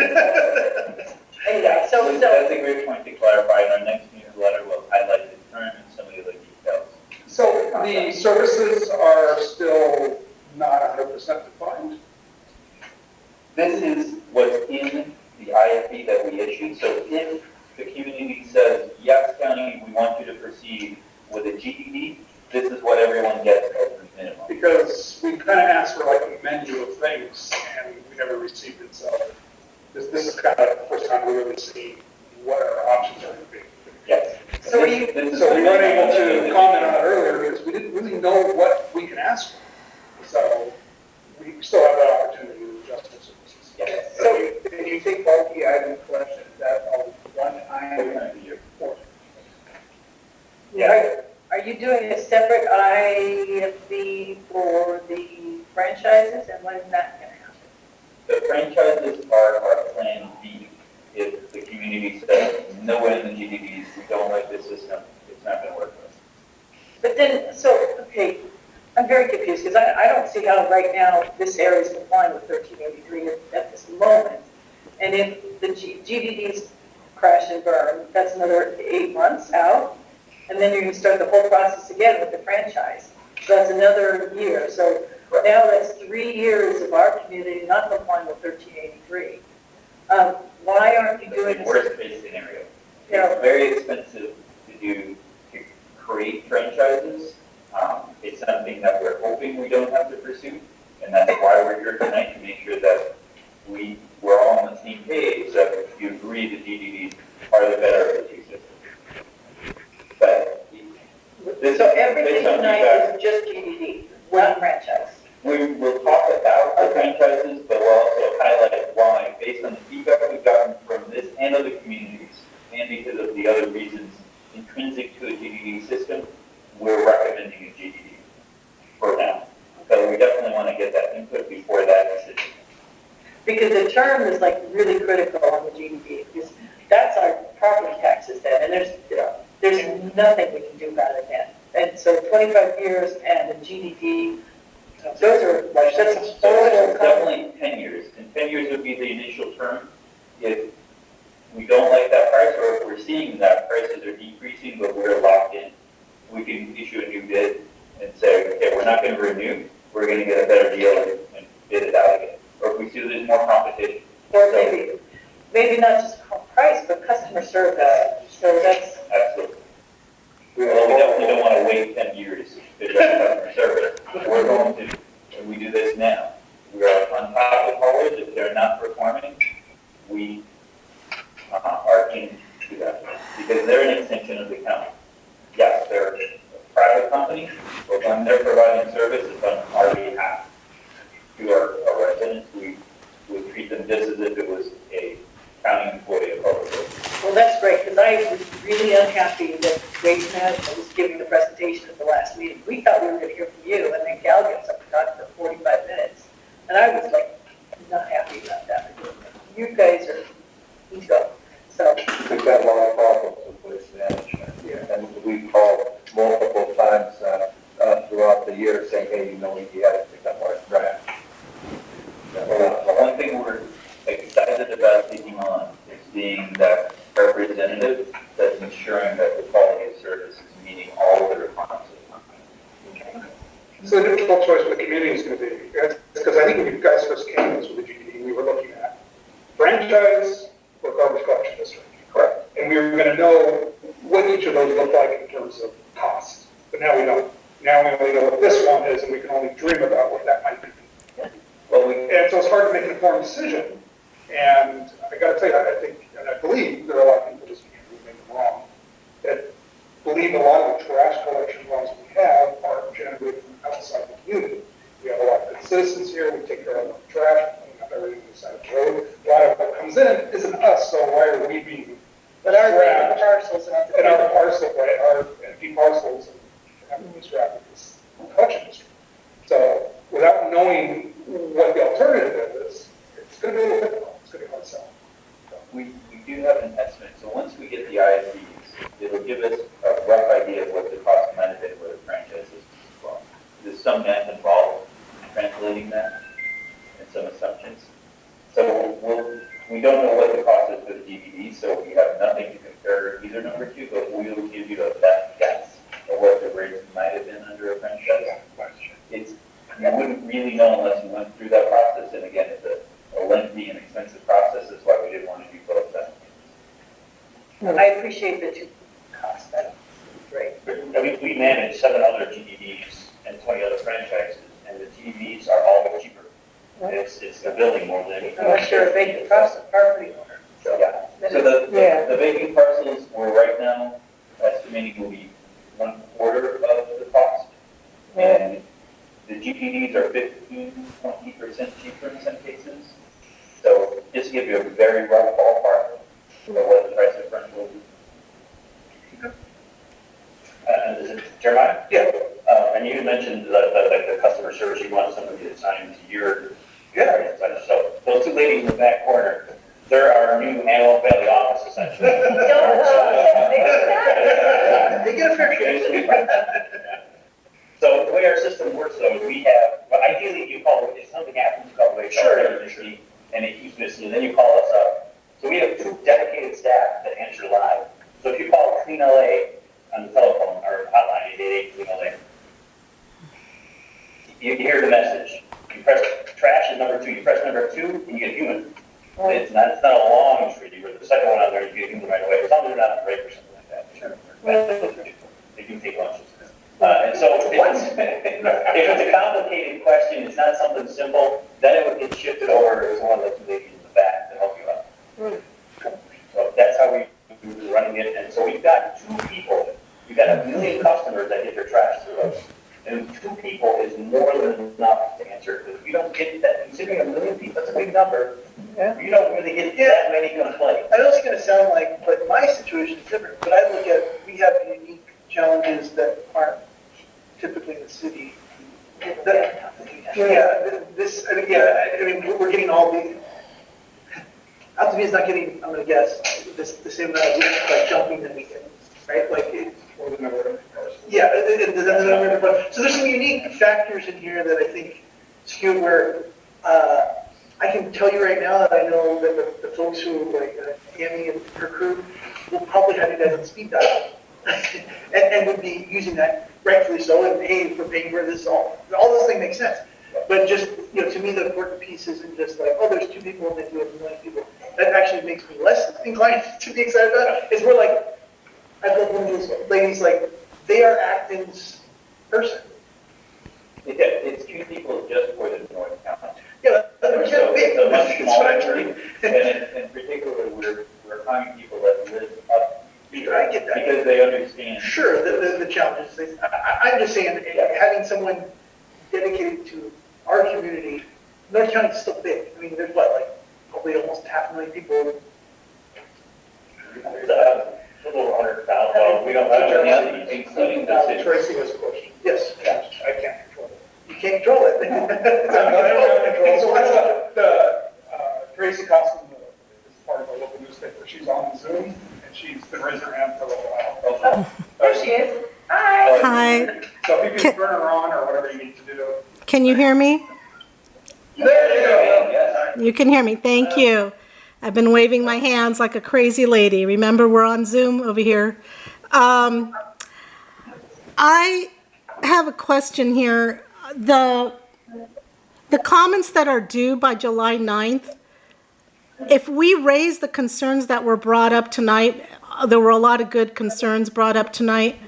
Anyway, so,
That's a great point to clarify. In our next newsletter, we'll highlight the term and some of the other details.
So the services are still not 100% defined?
This is what's in the IFP that we issued. So if the community says, yes, county, we want you to proceed with a GED, this is what everyone gets as the minimum.
Because we kind of asked for like a menu of things and we never received it. So this is kind of the first time we really see what our options are going to be.
Yes.
So we weren't able to comment on it earlier because we didn't really know what we can ask for. So we still have that opportunity to adjust the services.
Yes.
So, do you think multi-item collection, is that a one-time?
Yeah.
are you doing a separate IFB for the franchises, and when is that going to happen?
The franchises are our plan B. If the community says, no way in the GDDs, we don't like this system, it's not going to work for us.
But then, so, okay, I'm very confused, because I don't see how right now this area is complying with 1383 at this moment. And if the GDDs crash and burn, that's another 8 months out. And then you're going to start the whole process again with the franchise. So that's another year. So now that's 3 years of our community not complying with 1383. Why aren't you doing this?
Worst case scenario.
Yeah.
It's very expensive to create franchises. It's something that we're hoping we don't have to pursue. And that's why we're here tonight, to make sure that we're all on the same page, that you agree the GDDs are the better of the two systems. But
So everything tonight is just GDD, not franchise.
we will talk about the franchises, but we'll also highlight why, based on the feedback we've gotten from this and other communities, and because of the other reasons intrinsic to a GDD system, we're recommending a GDD for now. So we definitely want to get that input before that decision.
Because the term is like really critical on the GDP, because that's our property taxes then, and there's nothing we can do about it then. And so 25 years and a GDP, those are, that's
So it's definitely 10 years, and 10 years would be the initial term. If we don't like that price, or if we're seeing that prices are decreasing, but we're locked in, we can issue a new bid and say, okay, we're not going to renew, we're going to get a better deal and bid it out again. Or if we see there's more competition.
or maybe not just price, but customer service. So that's,
Absolutely. Well, we definitely don't want to wait 10 years to address customer service. We're going to, and we do this now. We are on top of haulers. If they're not performing, we are in to that because they're an extension of the county. Yes, they're a private company, but when they're providing services on our behalf to our residents, we would treat them just as if it was a county employee of public works.
well, that's great, because I was really unhappy that Waste Management was giving the presentation at the last meeting. We thought we were going to hear from you, and then Gal gets up and talked for 45 minutes. And I was like, not happy about that. You guys are, let's go. So,
We've got a lot of problems with waste management. Yeah. And we've called multiple times throughout the year saying, hey, we had to pick up our trash.
The one thing we're excited about taking on is being that representative that's ensuring that the quality of service is meeting all of the requirements of the company.
So the difficult choice for the community is going to be, because I think when you guys first came to this with the GDD, we were looking at franchise or garbage collection district.
Correct.
And we were going to know what each of those look like in terms of cost. But now we don't. Now we only know what this one is, and we can only dream about what that might be.
Well,
And so it's hard to make an informed decision. And I got to tell you, I think, and I believe there are a lot of people just can't make them wrong, that believe a lot of the trash collection runs we have are generated from outside the community. We have a lot of good citizens here. We take care of our trash, clean up everything on the side of the road. A lot of what comes in isn't us, so why are we being
but our
scrapped?
parcels are
And our parcel, right, our empty parcels and having these scrapped with this collection district. So without knowing what the alternative is,
don't know what the cost is for the DVD, so we have nothing to compare either number to, but we will give you a best guess of what the rates might have been under a franchise. You wouldn't really know unless you went through that process, and again, it's a lengthy and expensive process, that's why we didn't want to do both that.
I appreciate the two costs, that's great.
We manage 7 other GDVs and 20 other franchises, and the GDVs are always cheaper. It's the billing more than anything.
Unless you're a vacant property owner.
So,
Yeah, so the vacant parcels we're right now estimating will be 1/4 of the cost. And the GPDs are 15-20% cheaper in some cases. So just to give you a very rough ballpark of what the price difference will be.
Is it Jeremiah?
Yeah.
And you mentioned the customer service, you want somebody assigned to your area. So those two ladies in the back corner, they're our new Antelope Valley office essentially.
They get a fair share.
So the way our system works though is we have, well, ideally you call, if something happens, you call the HR and it keeps missing, and then you call us up. So we have 2 dedicated staff that answer live. So if you call Clean LA on the telephone or hotline, 888 Clean LA, you hear the message. You press trash is number 2. You press number 2 and you get human. It's not a long tree. Where the second one on there, you get human right away. As long as they're not on break or something like that. Sure. They do take lunches. And so if it's a complicated question, it's not something simple, then it would get shifted over to one of the ladies in the back to help you out. So that's how we're running it. And so we've got 2 people. We've got 1 million customers that get their trash through us. And 2 people is more than enough to answer. Because we don't get that. Considering 1 million people, that's a big number.
Yeah.
You don't really get that many complaints.
I know it's going to sound like, but my situation is different. But I look at, we have unique challenges that aren't typically in the city. I mean, we're getting all the, Altamira is not getting, I'm going to guess, the same amount of like jumping that we get, right? Like,
Or the number of cars.
yeah, so there's some unique factors in here that I think skew where I can tell you right now that I know that the folks who, like Amy and her crew, will probably have you guys on speed dial. and would be using that rightfully so, and hey, we're paying for this, all those things make sense. But just, to me, the important piece isn't just like, oh, there's 2 people and they do it, 1 million people. That actually makes me less inclined to be excited about it. It's more like, I've got one of those ladies, like, they are Acton's person.
It's 2 people just for the North County.
Yeah, that's what I'm trying.
And in particular, we're finding people that live up here.
I get that.
Because they understand.
Sure, the challenges. I'm just saying, having someone dedicated to our community, North County's still big. I mean, there's probably almost 500,000 people.
There's a little 100,000. We don't have
including the city.
Tracy has a question.
Yes.
I can't control it.
You can't control it.
Tracy Costin is part of our local newspaper. She's on Zoom, and she's been raising her hand for a little while.
There she is. Hi.
Hi.
So if you can turn her on or whatever you need to do.
Can you hear me?
There you go.
Yes.
You can hear me. Thank you. I've been waving my hands like a crazy lady. Remember, we're on Zoom over here. I have a question here. The comments that are due by July 9th, if we raise the concerns that were brought up tonight, there were a lot of good concerns brought up tonight.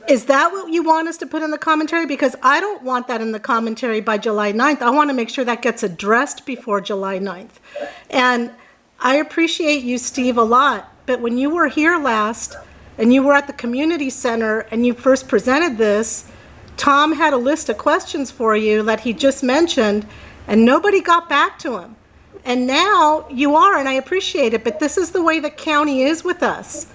Is that what you want us to put in the commentary? Because I don't want that in the commentary by July 9th. I want to make sure that gets addressed before July 9th. And I appreciate you, Steve, a lot. But when you were here last and you were at the community center and you first presented this, Tom had a list of questions for you that he just mentioned, and nobody got back to him. And now you are, and I appreciate it, but this is the way the county is with us.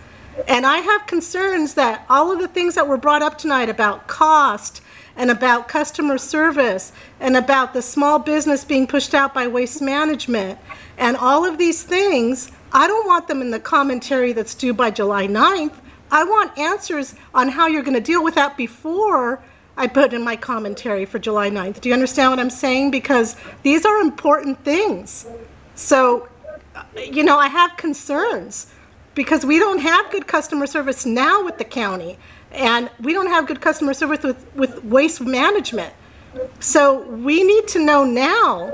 And I have concerns that all of the things that were brought up tonight about cost and about customer service and about the small business being pushed out by waste management and all of these things, I don't want them in the commentary that's due by July 9th. I want answers on how you're going to deal with that before I put in my commentary for July 9th. Do you understand what I'm saying? Because these are important things. So I have concerns because we don't have good customer service now with the county, and we don't have good customer service with waste management. So we need to know now,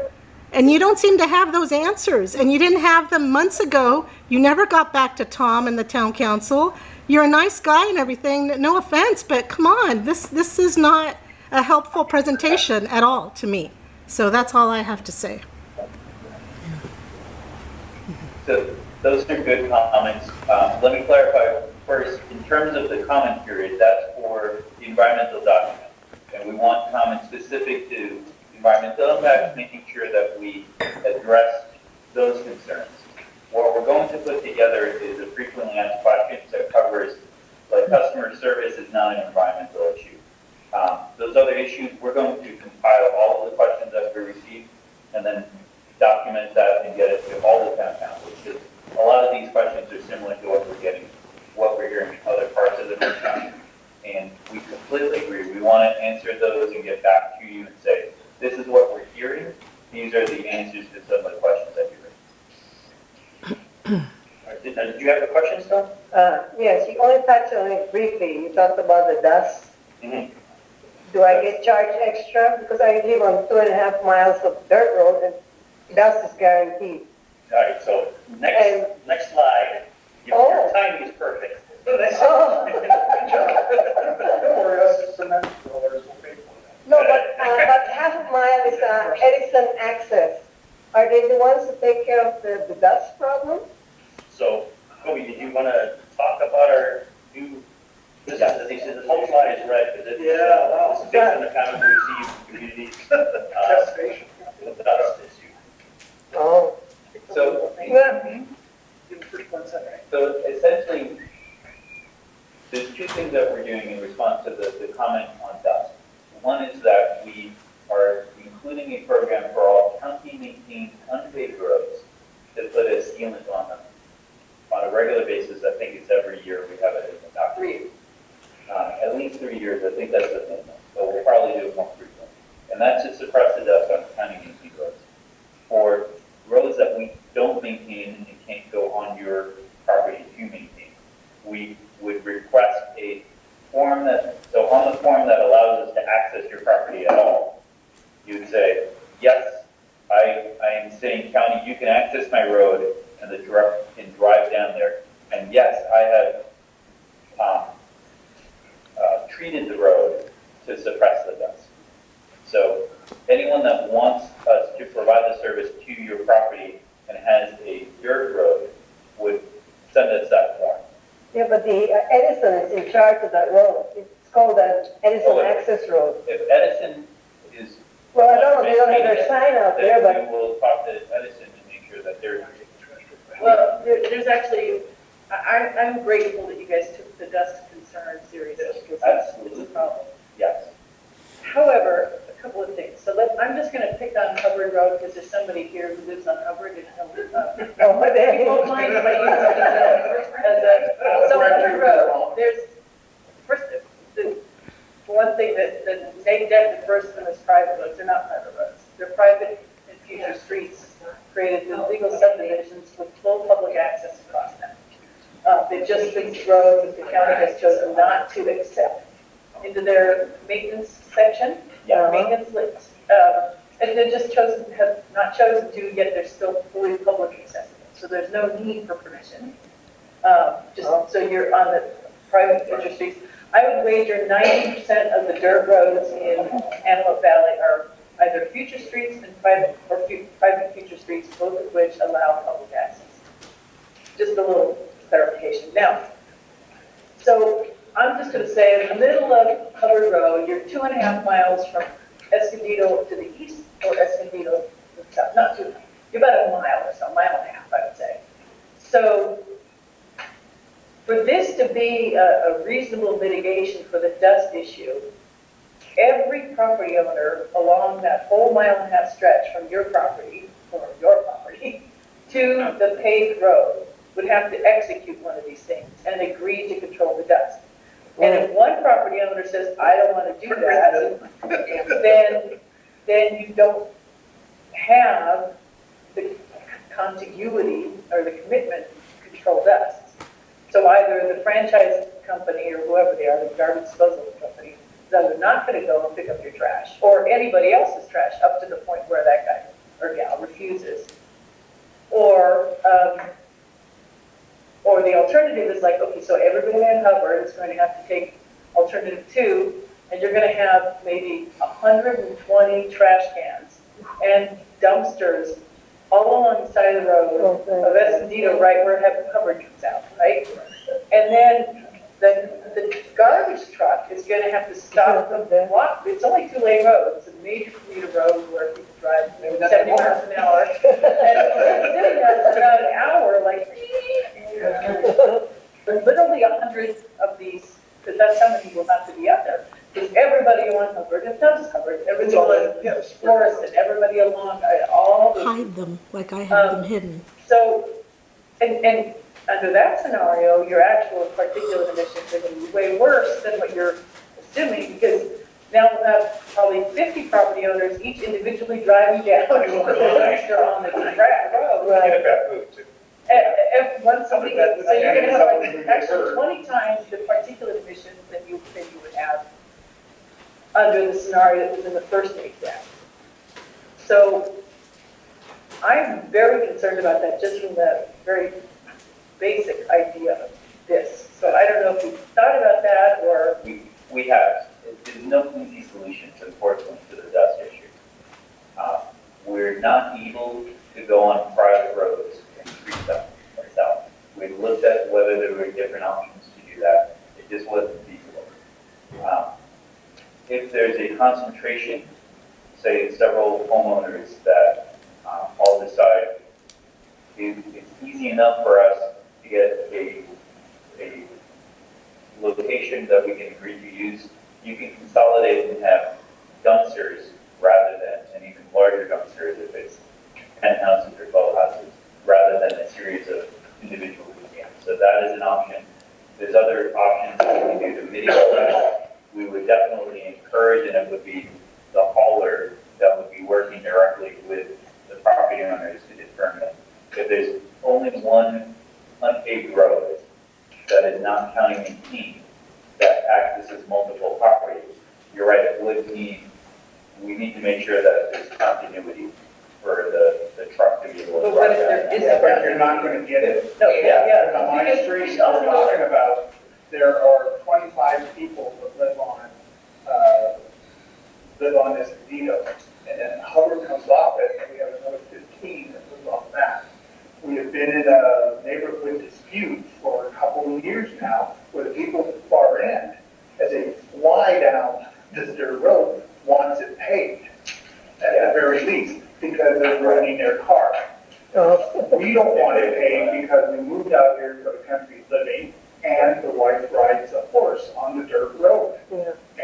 and you don't seem to have those answers, and you didn't have them months ago. You never got back to Tom and the town council. You're a nice guy and everything, no offense, but come on, this is not a helpful presentation at all to me. So that's all I have to say.
So those are good comments. Let me clarify first, in terms of the comment period, that's for the environmental document. And we want comments specific to environmental impacts, making sure that we address those concerns. What we're going to put together is a frequently asked questions that covers, like, customer service is not an environmental issue. Those other issues, we're going to compile all of the questions that we receive and then document that and get it to all the town councils. Because a lot of these questions are similar to what we're hearing in other parts of the county. And we completely agree. We want to answer those and get back to you and say, this is what we're hearing. These are the answers to some of the questions that you're raising.
Did you have a question, still?
Yes, you only touched on it briefly. You talked about the dust.
Mm-hmm.
Do I get charged extra? Because I live on 2.5 miles of dirt road and dust is guaranteed.
All right, so next slide. Your timing is perfect.
Oh.
Don't worry, us cement rollers will pay for that.
No, but half a mile is Edison access. Are they the ones that take care of the dust problem?
So, Kobe, did you want to talk about our new, this whole slide is red, because it's based on the comments we received from communities.
Gestation.
With the dust issue.
Oh.
So, so essentially, there's two things that we're doing in response to the comment on dust. One is that we are including a program for all county-maintained unpaved roads to put a sealant on them on a regular basis. I think it's every year we have it about 3 years. At least 3 years, I think that's the minimum. But we'll probably do it more frequently. And that's to suppress the dust on county-maintained roads. For roads that we don't maintain and can't go on your property to maintain, we would request a form so on the form that allows us to access your property at all, you'd say, yes, I am saying, county, you can access my road and can drive down there. And yes, I have treated the road to suppress the dust. So anyone that wants us to provide the service to your property and has a dirt road would send us that form.
Yeah, but the Edison is in charge of that road. It's called the Edison Access Road.
If Edison is...
Well, I don't know, they don't have their sign out there, but...
Then we will talk to Edison to make sure that they're...
Well, there's actually, I'm grateful that you guys took the dust concern seriously, because it's a problem.
Yes.
However, a couple of things. So I'm just going to pick on Hubbard Road because there's somebody here who lives on Hubbard and people mind if I use it. So Hubbard Road, there's first the one thing that negative first one is private roads. They're not private roads. They're private and future streets created with legal subdivisions with full public access across them. They've just been roads that the county has chosen not to accept into their maintenance section, maintenance list. And they just have not chosen to, yet they're still fully public accessible. So there's no need for permission. So you're on the private future streets. I would wager 90% of the dirt roads in Antelope Valley are either future streets and private future streets, both of which allow public access. Just a little clarification. Now, so I'm just going to say in the middle of Hubbard Road, you're 2.5 miles from Escondido to the east or Escondido to the south. Not too, you're about a mile or so, 1.5 miles, I would say. So for this to be a reasonable mitigation for the dust issue, every property owner along that whole 1.5 mile stretch from your property, to the paved road would have to execute one of these things and agree to control the dust. And if one property owner says, I don't want to do that, then you don't have the contiguity or the commitment to control dust. So either the franchise company or whoever they are, the garbage disposal company, is either not going to go and pick up your trash, or anybody else's trash up to the point where that guy or gal refuses. Or the alternative is like, okay, so everybody in Hubbard is going to have to take alternative 2, and you're going to have maybe 120 trash cans and dumpsters all along the side of the road of Escondido, right where Hubbard comes out, right? And then the garbage truck is going to have to stop and walk. It's only 2-lane road. It's a major commuter road where people drive 70 miles an hour. And sitting there for about an hour, like, literally 100 of these, because that's how many will have to be out there. Because everybody on Hubbard, and not just Hubbard, everybody on Forest and everybody along all the...
Hide them, like I have them hidden.
So, and under that scenario, your actual particulate emissions are going to be way worse than what you're assuming, because now we'll have probably 50 property owners, each individually driving down to the dumpster on the track road.
Right.
If once somebody, so you're going to have like actually 20 times the particulate emissions than you would have under the scenario that was in the first example. So I'm very concerned about that, just from the very basic idea of this. So I don't know if we thought about that or...
We have. There's no easy solution, unfortunately, to the dust issue. We're not able to go on private roads and treat them ourselves. We looked at whether there were different options to do that. It just wasn't feasible. If there's a concentration, say several homeowners that all decide it's easy enough for us to get a location that we can agree to use, you can consolidate and have dumpsters rather than, and even larger dumpsters if it's 10 houses or 12 houses, rather than a series of individual camps. So that is an option. There's other options that we can do to mitigate that. We would definitely encourage, and it would be the hauler that would be working directly with the property owners to determine if there's only one unpaved road that is not counting the team that accesses multiple properties. You're right, it would mean we need to make sure that there's continuity for the truck to be able to
But
drive
there
that.
isn't
But you're not going to get it.
No,
On my street, we're talking about, there are 25 people that live on Escondido, and then Hubbard comes off it, and we have another 15 that live on that. We have been in a neighborhood dispute for a couple of years now, where the people at the far end, as they fly down this dirt road, wants it paved, at the very least, because they're running their car. We don't want it paved because we moved out here for the country living, and the wife rides a horse on the dirt road.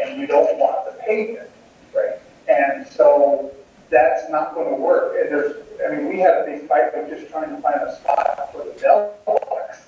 And we don't want the pavement. Right. And so that's not going to work. And we had a big fight of just trying to find a spot for the mailbox.